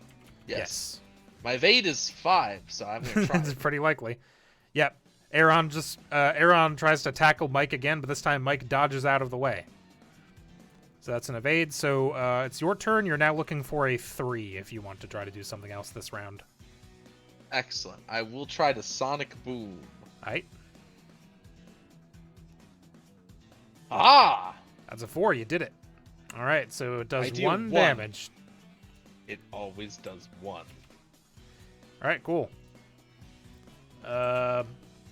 Yes. My evade is 5, so I'm gonna try. It's pretty likely. Yep. Aaron tries to tackle Mike again, but this time Mike dodges out of the way. So that's an evade. So it's your turn. You're now looking for a 3 if you want to try to do something else this round. Excellent. I will try to Sonic Boom. Alright. Ah! That's a 4. You did it. Alright, so it does do 1 1. damage. It always does 1. Alright, cool.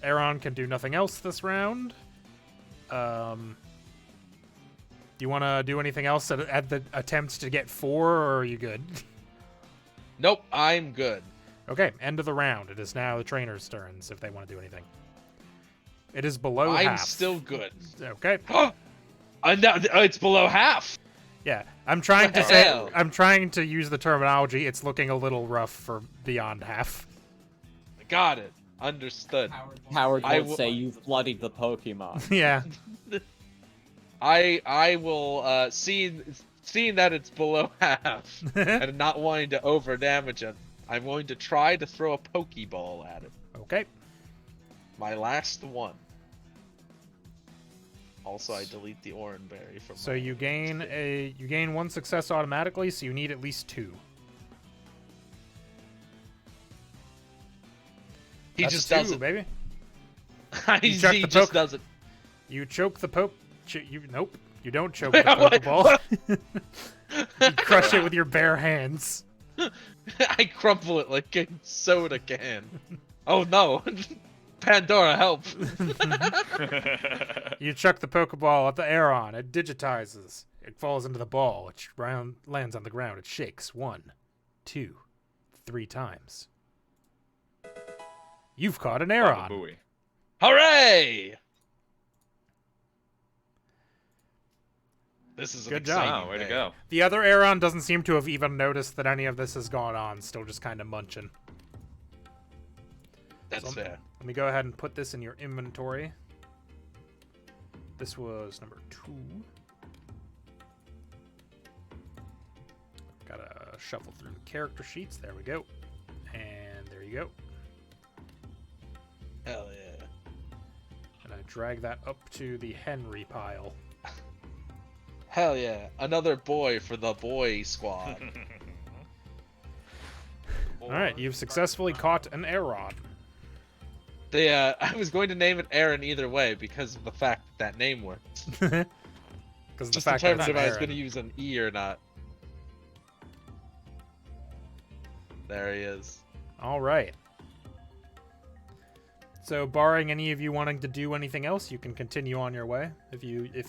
Aaron can do nothing else this round. Do you want to do anything else at the attempt to get 4, or are you good? Nope, I'm good. Okay, end of the round. It is now the trainer's turns if they want to do anything. It is below half. I'm still good. Okay. No, it's below half. Yeah, I'm trying to What the say. hell? I'm trying to use the terminology. It's looking a little rough for beyond half. Got it. Understood. Howard I would will- say you've bloodied the Pokemon. Yeah. I will seeing that it's below half and not wanting to over damage it, I'm going to try to throw a Pokeball at it. Okay. My last one. Also, I delete the Oranberry from. So my you gain 1 success automatically. So you need at least 2. He That's just a 2, doesn't. baby. He chuck the just poke- doesn't. You choke the nope. You don't choke the Pokeball. You crush it with your bare hands. I crumple it like a soda can. Oh no! Pandora, help! You chuck the Pokeball at the Aeron. It digitizes. It falls into the ball. It lands on the ground. It shakes 1, 2, 3 times. You've caught an Aeron. Buoy. Hooray! This is an Good job. exciting Wow, way to day. go. The other Aaron doesn't seem to have even noticed that any of this has gone on, still just kind of munching. That's So- fair. Let me go ahead and put this in your inventory. This was number 2. Gotta shuffle through the character sheets. There we go. And there you go. Hell yeah. And I drag that up to the Henry pile. Hell yeah. Another boy for the boy squad. Alright, you've successfully caught an Aaron. I was going to name it Aaron either way because of the fact that name works. Because the Just fact that determined it's if I was Aaron. going to use an E or not. There he is. Alright. So, barring any of you wanting to do anything else, you can continue on your way, if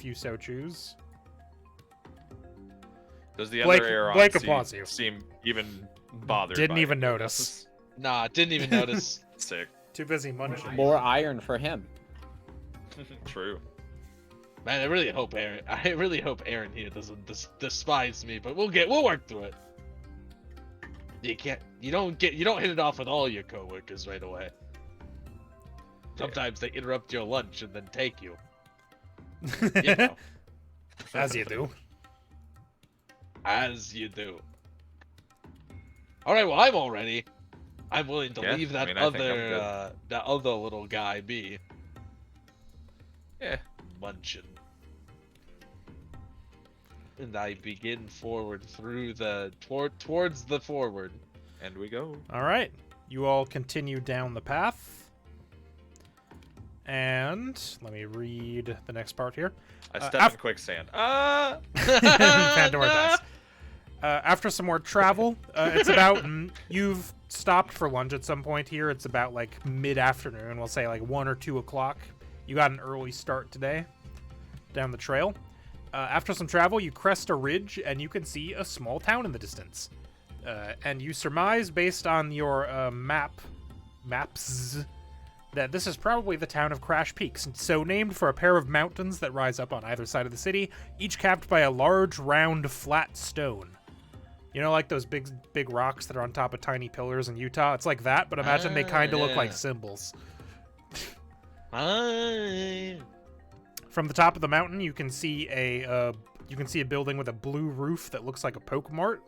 you so choose. Does the Blake- other Aaron Blake applauds you. seem even bothered? Didn't by even it? notice. Nah, didn't even notice. Sick. Too busy munching. More iron for him. True. Man, I really hope Aaron here doesn't despise me, but we'll work through it. You don't hit it off with all your coworkers right away. Sometimes they interrupt your lunch and then take you. You know, As you do. as you do. All right, well I'm all ready. I'm willing to Yeah, leave that I mean, I think I'm good. that other little guy be. Yeah. Munching. And I begin forward through towards the forward. And we go. Alright. You all continue down the path. And let me read the next part here. I step af- in quicksand. Pandora dice. After some more travel, it's about you've stopped for lunch at some point here. It's about like mid-afternoon. We'll say like 1 or 2 o'clock. You got an early start today down the trail. After some travel, you crest a ridge and you can see a small town in the distance. And you surmise, based on your maps, that this is probably the town of Crash Peaks, so named for a pair of mountains that rise up on either side of the city, each capped by a large, round, flat stone. You know, like those big rocks that are on top of tiny pillars in Utah? It's like that, but imagine they kind of look like yeah. symbols. Ah. From the top of the mountain, you can see a building with a blue roof that looks like a Pokemart.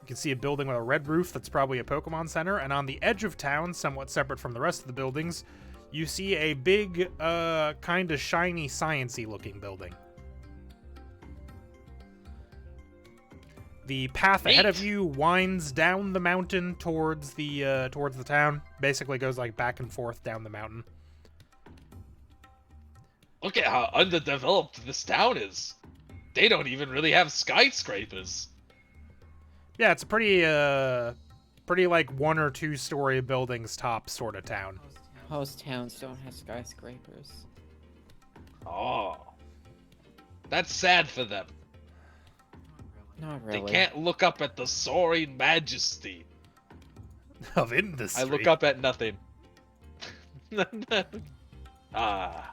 You can see a building with a red roof that's probably a Pokemon Center. And on the edge of town, somewhat separate from the rest of the buildings, you see a big, kind of shiny, science-y looking building. The path ahead of Neat. you winds down the mountain towards the town. Basically goes like back and forth down the mountain. Look at how underdeveloped this town is. They don't even really have skyscrapers. Yeah, it's a pretty like 1 or 2 story buildings top sort of town. Most towns don't have skyscrapers. Oh. That's sad for them. Not really. They can't look up at the soaring majesty. Of industry. I look up at nothing. Ah.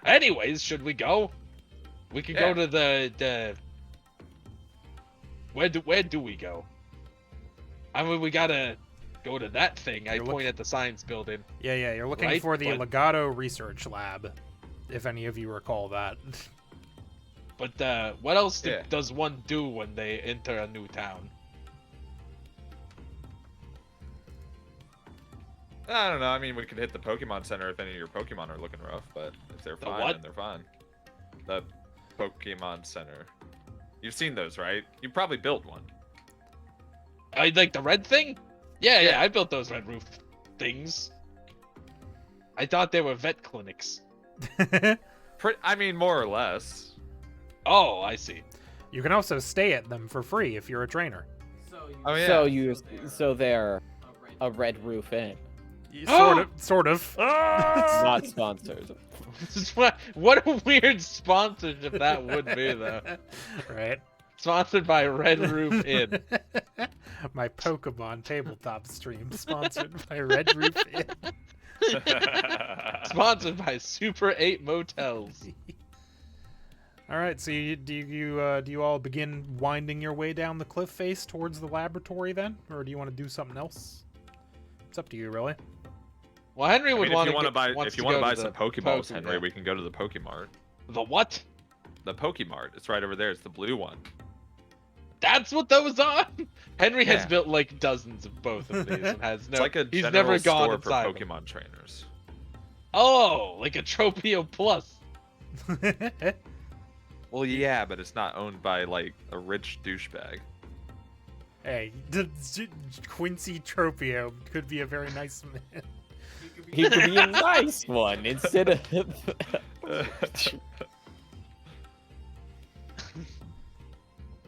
Anyways, should we go? We could go to the Where do we go? I mean, we gotta go to that thing. I You're point at the science building. Yeah, you're looking Right, for the but- Legato Research Lab, if any of you recall that. But what else Yeah. does one do when they enter a new town? I don't know. I mean, we could hit the Pokemon Center if any of your Pokemon are looking rough, but if they're The fine, what? then they're fine. The Pokemon Center. You've seen those, right? You probably built one. I like the red thing? Yeah, I built those red roof things. I thought they were vet clinics. I mean, more or less. Oh, I see. You can also stay at them for free if you're a trainer. Oh yeah. So they're a red roof inn. Sort of. Not sponsored. What a weird sponsorship that would be, though. Right. Sponsored by Red Roof Inn. My Pokemon tabletop stream sponsored by Red Roof Inn. Sponsored by Super 8 Motels. All right, so do you all begin winding your way down the cliff face towards the laboratory then, or do you want to do something else? It's up to you, really. Well, Henry would want to if you want to buy some Pokeballs, Henry, we can go to the Pokemart. The what? The Pokemart. It's right over there. It's the blue one. That's what those are. Henry has built like dozens of both of these and has no. It's like a he's general never gone store inside for them. Pokemon trainers. Oh, like a Tropio Plus. Well, yeah, but it's not owned by like a rich douchebag. Hey, Quincy Tropio could be a very nice man. He could be a nice one instead of.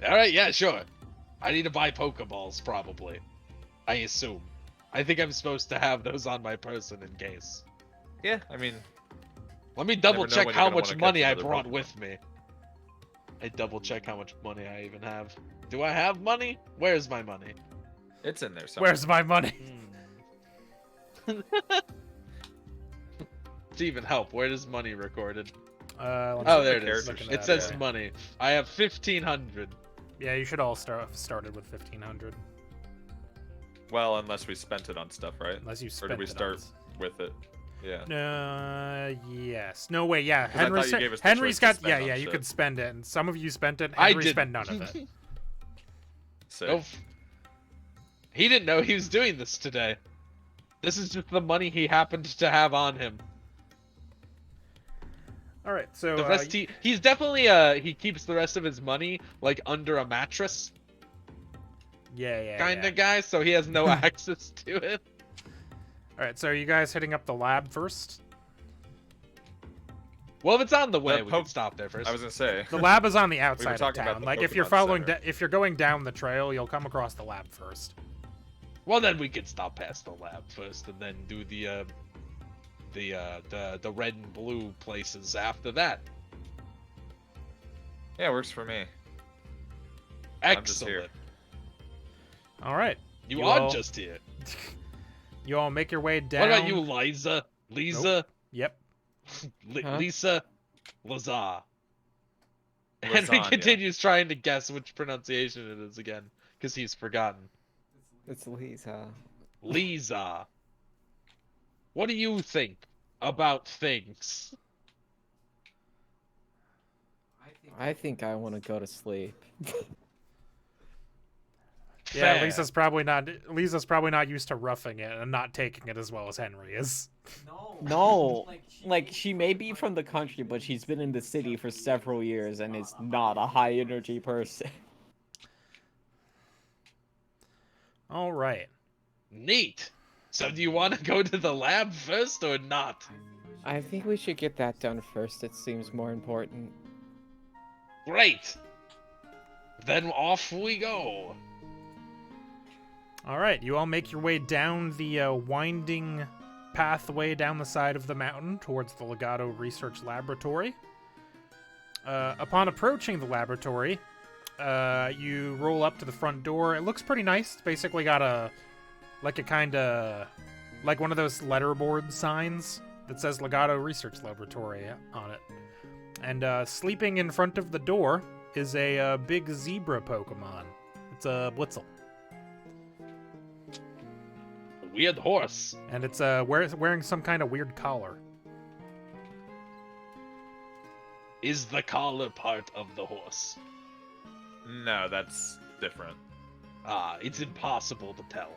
All right, yeah, sure. I need to buy Pokeballs, probably. I assume. I think I'm supposed to have those on my person in case. Yeah, I mean, Let me double check when how you're gonna much wanna catch money I another brought Pokemon. with me. I double check how much money I even have. Do I have money? Where's my money? it's in there somewhere. Where's my money? To even help, where is money recorded? Let's Oh, see. there it is. character Looking It at says yeah. money. I have 1,500. Yeah, you should all started with 1,500, Well, unless we spent it on stuff, right? unless you Or spent did we it on start s- with it? Yeah. Yes. No way. Yeah. 'Cause I thought you gave us the Henry's choice to got. spend Yeah, on yeah. You shit. could spend it, and some of you spent it. I Henry did. spent none of it. So Nope. He didn't know he was doing this today. This is just the money he happened to have on him. All right. So The rest he's definitely he keeps the rest of his money like under a mattress yeah. kind yeah. of guy, so he has no access to it. All right. So are you guys hitting up the lab first? Well, if it's on the way, The we Poke- can stop there first. I was gonna say. The lab is on the outside of talking about town. the Like if you're Pokemon following, Center. if you're going down the trail, you'll come across the lab first. Well, then we could stop past the lab first, and then do the red and blue places after that. Yeah, works for me. I'm just here. Excellent. All right. You You are all- just here. You all make your way down. What about you, Liza? Lisa? Yep. Huh? Lisa? Lazar. Henry Lasagna. continues trying to guess which pronunciation it is again, because he's forgotten. It's Lisa. Lisa. What do you think about things? I think I want to go to sleep. Yeah, Fair. Lisa's probably not used to roughing it and not taking it as well as Henry is. No, like she may be from the country, but she's been in the city for several years and is not a high energy person. All right. Neat. So do you want to go to the lab first or not? I think we should get that done first. It seems more important. Great. Then off we go. All right. You all make your way down the winding pathway down the side of the mountain towards the Legato Research Laboratory. Upon approaching the laboratory, you roll up to the front door. It looks pretty nice. It's basically got a kind of like one of those letterboard signs that says Legato Research Laboratory on it. And sleeping in front of the door is a big zebra Pokemon. It's a Blitzel. Weird horse. And it's wearing some kind of weird collar. Is the collar part of the horse? No, that's different. Ah, it's impossible to tell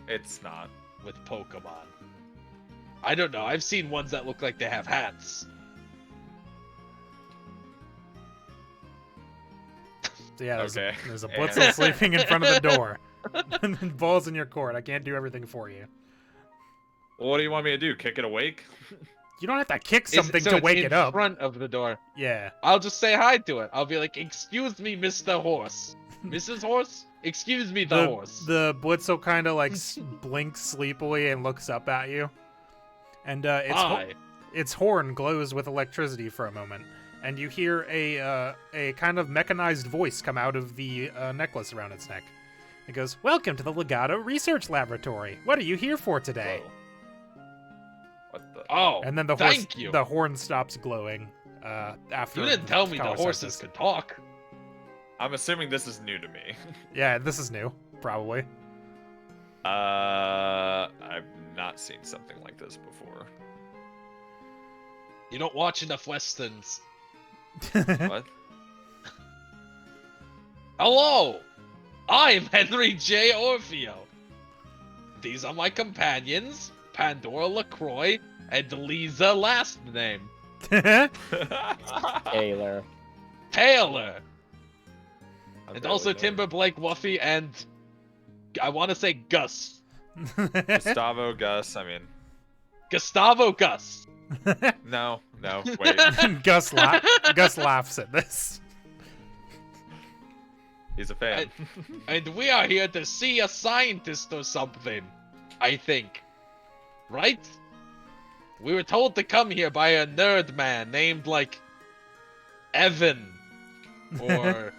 It's not. with Pokemon. I don't know. I've seen ones that look like they have hats. So yeah, Okay. there's a And- Blitzel sleeping in front of the door. And then balls in your court. I can't do everything for you. Well, what do you want me to do? Kick it awake? You don't have to kick It's- something so to it's wake in it up. front of the door. Yeah. I'll just say hi to it. I'll be like, "Excuse me, Mr. Horse. Mrs. Horse? Excuse me, the horse." The Blitzel kind of like blinks sleepily and looks up at you. And Hi. its horn glows with electricity for a moment. And you hear a kind of mechanized voice come out of the necklace around its neck. It goes, "Welcome to the Legato Research Laboratory. What are you here for today?" Oh, And then the thank you. the horn stops glowing. After You didn't tell me the Color horses senses. could talk. I'm assuming this is new to me. Yeah, this is new, probably. I've not seen something like this before. You don't watch enough westerns. What? Hello, I'm Henry J. Orfeo. These are my companions, Pandora LaCroix and Lisa last name. Taylor. Taylor. I And barely also know. Timber, Blake, Wuffy, and I want to say Gus. Gustavo, Gus. I mean, Gustavo Gus. no, wait. Gus laughs at this. He's a fan. And we are here to see a scientist or something, I think. Right? We were told to come here by a nerd man named, like, Evan. Or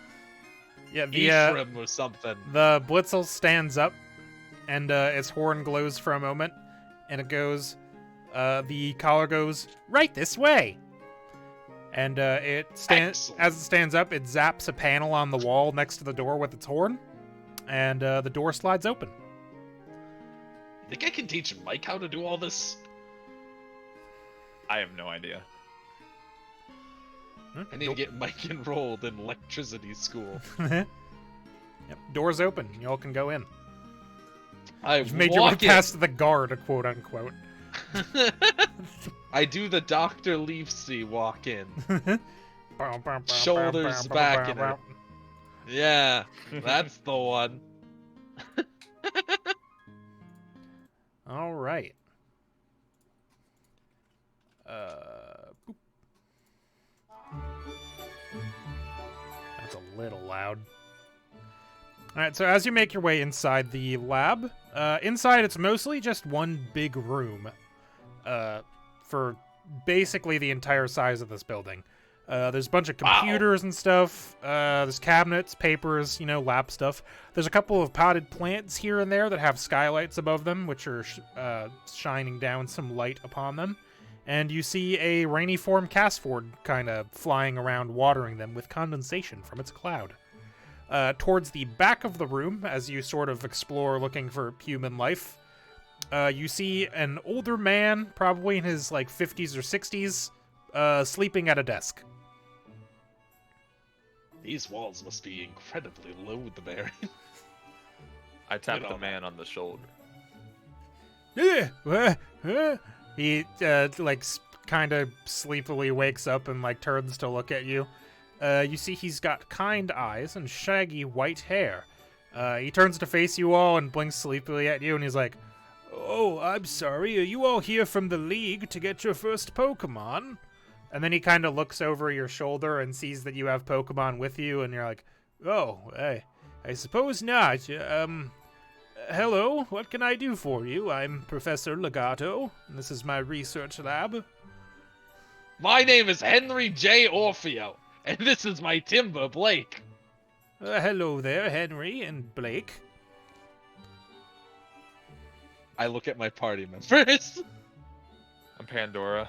Yeah, Ephraim or something. the Blitzel stands up, and its horn glows for a moment, and it goes. The collar goes right this way, and as it stands up, it zaps a panel on the wall next to the door with its horn, and the door slides open. Think I can teach Mike how to do all this? I have no idea. I need to get Mike enrolled in electricity school. Yep, door's open. Y'all can go in. I've You've made your way past the guard, quote unquote. I do the Dr. Leafsy walk in. Shoulders back in it. Yeah, that's the one. All right. Boop. That's a little loud. All right, so as you make your way inside the lab, inside it's mostly just one big room for basically the entire size of this building. There's a bunch of computers and stuff. There's cabinets, papers, lab stuff. There's a couple of potted plants here and there that have skylights above them, which are shining down some light upon them. And you see a rainy-form Casford kind of flying around, watering them with condensation from its cloud. Towards the back of the room, as you sort of explore looking for human life, you see an older man, probably in his 50s or 60s, sleeping at a desk. These walls must be incredibly load-bearing. I tapped the man on the shoulder. He kind of sleepily wakes up and turns to look at you. You see he's got kind eyes and shaggy white hair. He turns to face you all and blinks sleepily at you, and he's like, "Oh, I'm sorry, are you all here from the League to get your first Pokemon?" And then he kind of looks over your shoulder and sees that you have Pokemon with you, and you're like, "Oh, I suppose not. Hello, what can I do for you? I'm Professor Legato, and this is my research lab." My name is Henry J. Orfeo, and this is my Timber, Blake. Hello there, Henry and Blake. I look at my party members. I'm Pandora.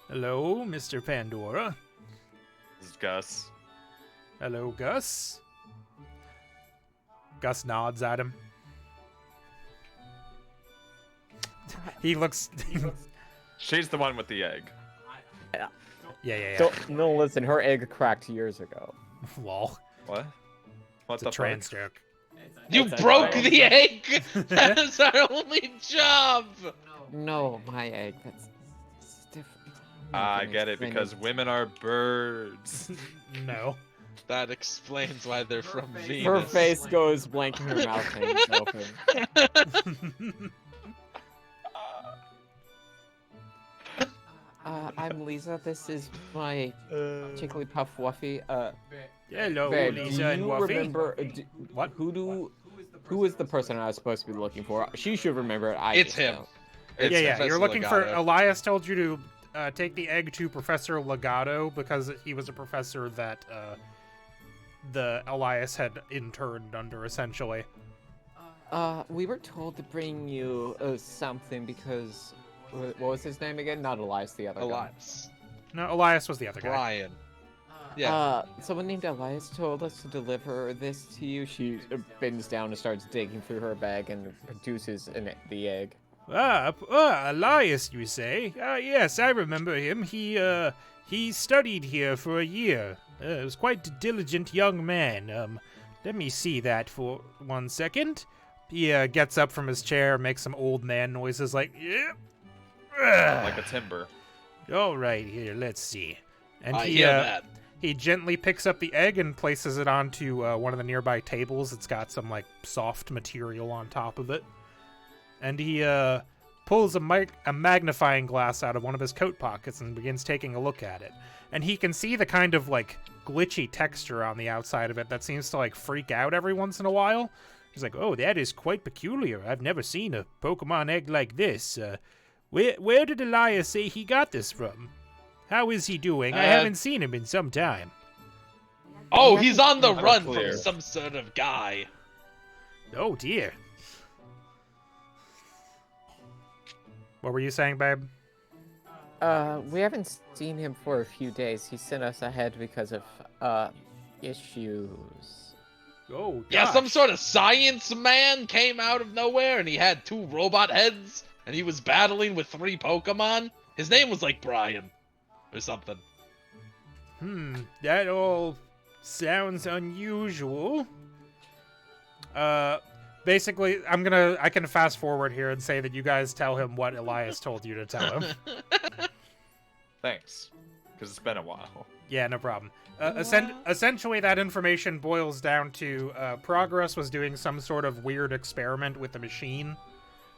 Hello, Mr. Pandora. This is Gus. Hello, Gus. Gus nods at him. He looks... She's the one with the egg. Yeah. So, no, listen, her egg cracked years ago. Lol. What? What It's the a trans fuck? joke. You That's broke right. the egg! That is our only job! No, my egg. That's different. I get it, because women are birds. No. That explains why they're from Venus. Her face goes blank and her mouth hangs open. I'm Lisa. This is my Jigglypuff Wuffy. Hello, Babe, Lisa do and you Wuffy. remember? What? Who is the person I was supposed to be looking for? She should remember it. I It's just him. don't. It's Yeah. Professor You're looking for... Legato. Elias told you to take the egg to Professor Legato because he was a professor that the Elias had interned under, essentially. We were told to bring you something because What was his name again? Not Elias, the other guy. Elias. No, Elias was the other guy. Brian. Yeah. Someone named Elias told us to deliver this to you. She bends down and starts digging through her bag and produces the egg. Elias, you say? Yes, I remember him. He studied here for a year. He was quite a diligent young man. Let me see that for 1 second. He gets up from his chair, makes some old man noises like, yeah. Like a timber. All right, here, let's see. And I hear that. He gently picks up the egg and places it onto one of the nearby tables. It's got some, like, soft material on top of it. And he pulls a magnifying glass out of one of his coat pockets and begins taking a look at it. And he can see the kind of, like, glitchy texture on the outside of it that seems to, like, freak out every once in a while. He's like, oh, that is quite peculiar. I've never seen a Pokemon egg like this. Where did Elias say he got this from? How is he doing? I haven't seen him in some time. Oh, he's on the run from some sort of guy. Oh, dear. What were you saying, babe? We haven't seen him for a few days. He sent us ahead because of, issues. Oh, gosh. Yeah, some sort of science man came out of nowhere and he had 2 robot heads and he was battling with 3 Pokemon. His name was like Brian or something. That all sounds unusual. Basically, I can fast forward here and say that you guys tell him what Elias told you to tell him. Thanks. Because it's been a while. Yeah, no problem. Essentially, that information boils down to Progress was doing some sort of weird experiment with the machine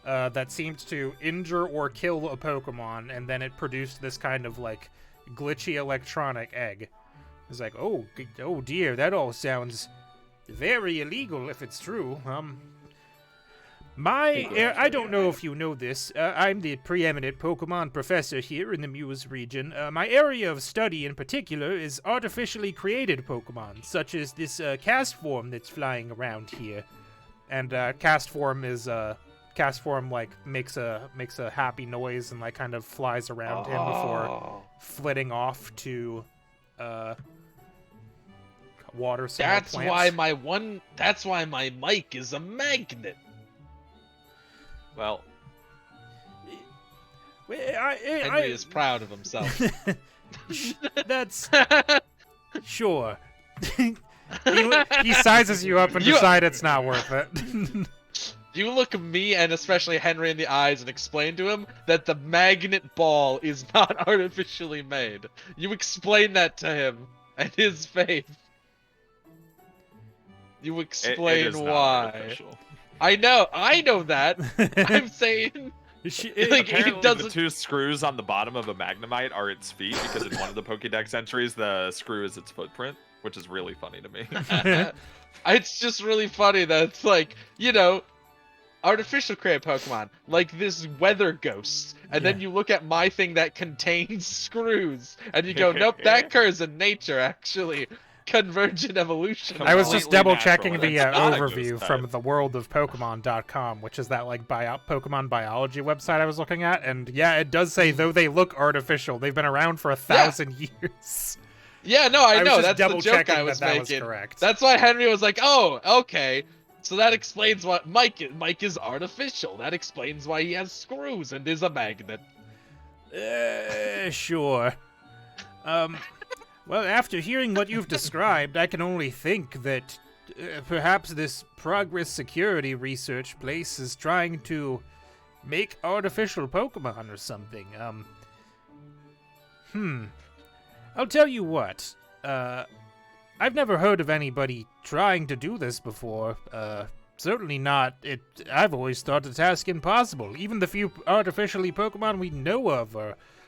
that seemed to injure or kill a Pokemon, and then it produced this kind of, like, glitchy electronic egg. It's like, oh dear, that all sounds very illegal if it's true. I don't know if you know this. I'm the preeminent Pokemon professor here in the Muse region. My area of study in particular is artificially created Pokemon, such as this cast form that's flying around here. And cast form like makes a happy noise and like kind of flies around him before flitting off to water some more plants. That's why my mic is a magnet. Well, Henry is proud of himself. That's sure. he sizes you up and decides it's not worth it. You look me and especially Henry in the eyes and explain to him that the magnet ball is not artificially made. You explain that to him and his face. You explain it is why. Not artificial. I know that. I'm saying like apparently it doesn't. The 2 screws on the bottom of a Magnemite are its feet because in one of the Pokédex entries the screw is its footprint, which is really funny to me. It's just really funny that it's like, you know, artificial created Pokemon, like this weather ghost, and then you look at my thing that contains screws, and you go, nope, that occurs in nature, actually. Convergent evolution. I was just double checking the That's not a overview ghost from type. the worldofpokemon.com, which is that like Pokemon biology website I was looking at, and yeah, it does say though they look artificial, they've been around for 1,000 years. Yeah, no, I know. was That's double the joke checking I was that making. was correct. That's why Henry was like, "Oh, okay." So that explains what Mike is artificial. That explains why he has screws and is a magnet. Sure. Well, after hearing what you've described, I can only think that perhaps this Progress Security research place is trying to make artificial Pokemon or something. I'll tell you what. I've never heard of anybody trying to do this before. Certainly not. I've always thought the task impossible. Even the few artificially Pokemon we know of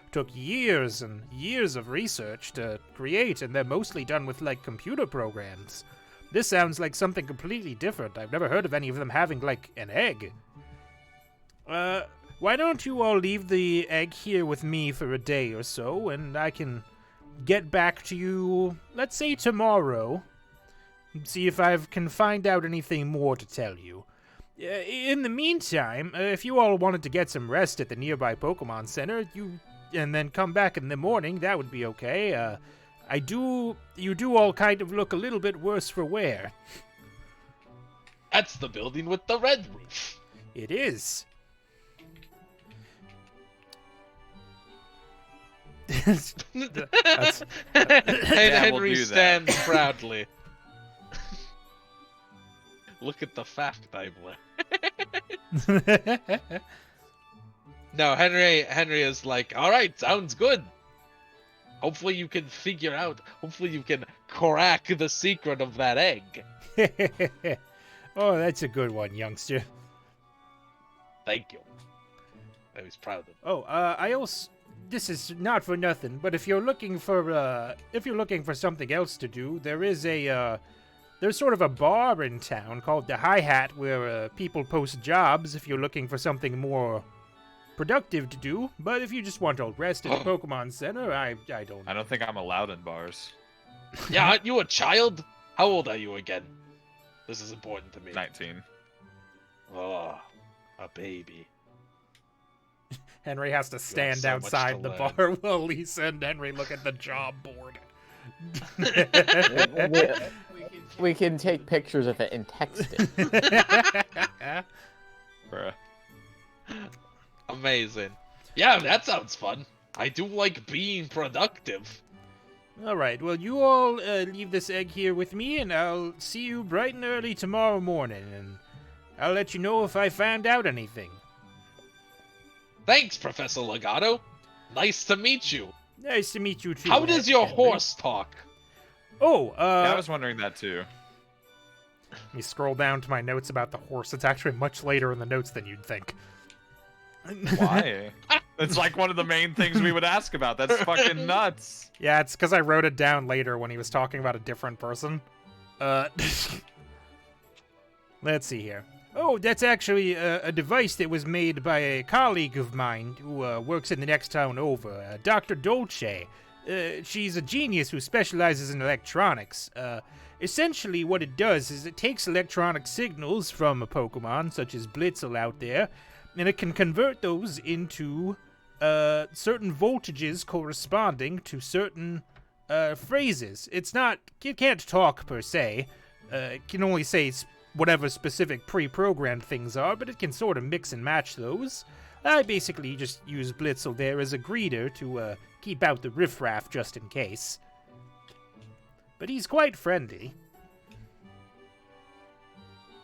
took years and years of research to create, and they're mostly done with, like, computer programs. This sounds like something completely different. I've never heard of any of them having, like, an egg. Why don't you all leave the egg here with me for a day or so, and I can get back to you, let's say tomorrow, and see if I can find out anything more to tell you. In the meantime, if you all wanted to get some rest at the nearby Pokemon Center, and then come back in the morning, that would be okay. You do all kind of look a little bit worse for wear. That's the building with the red roof. It is. That's- Henry we'll do stands proudly. Look at the fact Daimler. No, Henry is like, all right, sounds good. Hopefully you can hopefully you can crack the secret of that egg. Oh, that's a good one, youngster. Thank you. I was proud of it. Oh, I also, this is not for nothing, but if you're looking for something else to do, there's sort of a bar in town called the Hi-Hat where people post jobs if you're looking for something more productive to do. But if you just want to rest at the Pokemon Center, I don't think I'm allowed in bars. Yeah, aren't you a child? How old are you again? This is important to me. 19. Oh, a baby. Henry has to stand so much outside to the learn. bar while Lisa and Henry look at the job board. We can take pictures of it and text it. Bruh. Amazing. Yeah, that sounds fun. I do like being productive. Alright, well, you all leave this egg here with me, and I'll see you bright and early tomorrow morning, and I'll let you know if I found out anything. Thanks, Professor Legato. Nice to meet you. Nice to meet you, too. How does your Henry. horse talk? Oh, Yeah, I was wondering that too. let me scroll down to my notes about the horse. It's actually much later in the notes than you'd think. Why? It's like one of the main things we would ask about. That's fucking nuts. Yeah, it's because I wrote it down later when he was talking about a different person. Let's see here. Oh, that's actually a device that was made by a colleague of mine who works in the next town over, Dr. Dolce. She's a genius who specializes in electronics. Essentially, what it does is it takes electronic signals from a Pokemon, such as Blitzel out there, and it can convert those into certain voltages corresponding to certain phrases. It can't talk per se. It can only say whatever specific pre-programmed things are, but it can sort of mix and match those. I basically just use Blitzel there as a greeter to keep out the riffraff just in case. But he's quite friendly.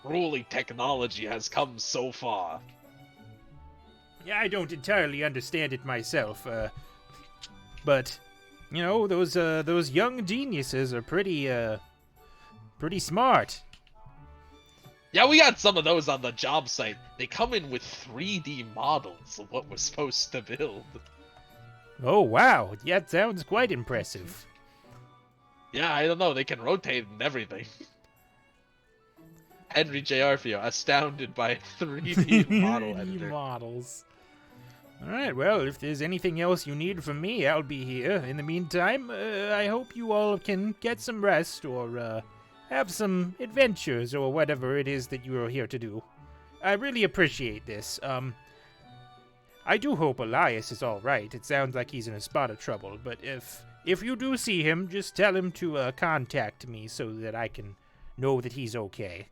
Truly, technology has come so far. Yeah, I don't entirely understand it myself, but you know, those young geniuses are pretty smart. Yeah, we got some of those on the job site. They come in with 3D models of what we're supposed to build. Oh wow, yeah, that sounds quite impressive. Yeah, I don't know. They can rotate and everything. Henry J. for you, astounded by 3D model 3D editor. models. Alright, well, if there's anything else you need from me, I'll be here. In the meantime, I hope you all can get some rest or have some adventures or whatever it is that you are here to do. I really appreciate this. I do hope Elias is alright. It sounds like he's in a spot of trouble, but if you do see him, just tell him to contact me so that I can know that he's okay.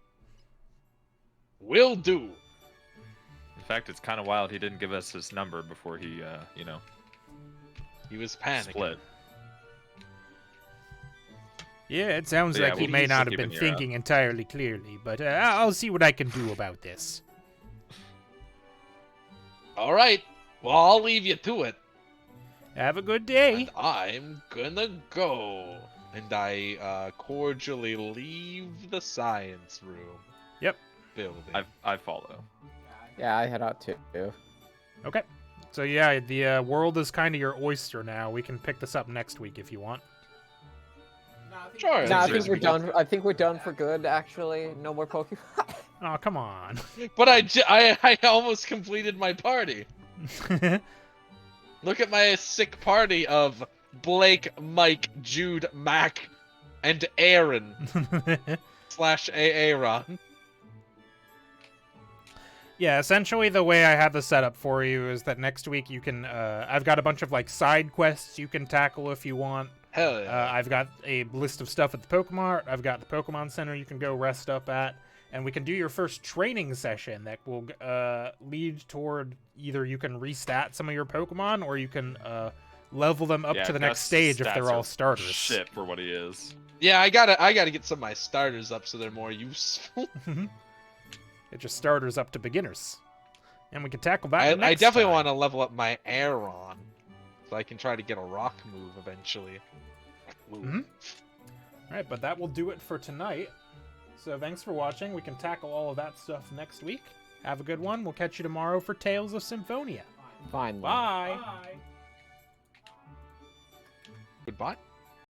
Will do. In fact, it's kind of wild he didn't give us his number before he, He was panicking. split. Yeah, it sounds Yeah, like he well, may he's not still have been keeping your thinking entirely clearly, but I'll see what I can do about this. All right. Well, I'll leave you to it. Have a good day. And I'm gonna go. And I cordially leave the science room. Yep. Building. I follow. Yeah, I head out too. Okay. So yeah, the world is kind of your oyster now. We can pick this up next week if you want. Sure. No, I Seriously. think we're done. I think we're done for good. Actually, no more Pokemon. Oh, come on. But I almost completed my party. Look at my sick party of Blake, Mike, Jude, Mac, and Aaron / Aaron. Yeah, essentially the way I have the setup for you is that next week you can, I've got a bunch of like side quests you can tackle if you want. Hell yeah. I've got a list of stuff at the Pokemon. I've got the Pokemon Center you can go rest up at. And we can do your first training session that will lead toward either you can restat some of your Pokemon or you can level them up to the next stage if they're all starters. Shit for what he is. Yeah, I gotta get some of my starters up so they're more useful. Get your starters up to beginners. And we can tackle that I definitely want to level up my Aeron so I can try to get a rock move eventually. Alright, but that will do it for tonight. So thanks for watching. We can tackle all of that stuff next week. Have a good one. We'll catch you tomorrow for Tales of Symphonia. Fine. Bye. Goodbye.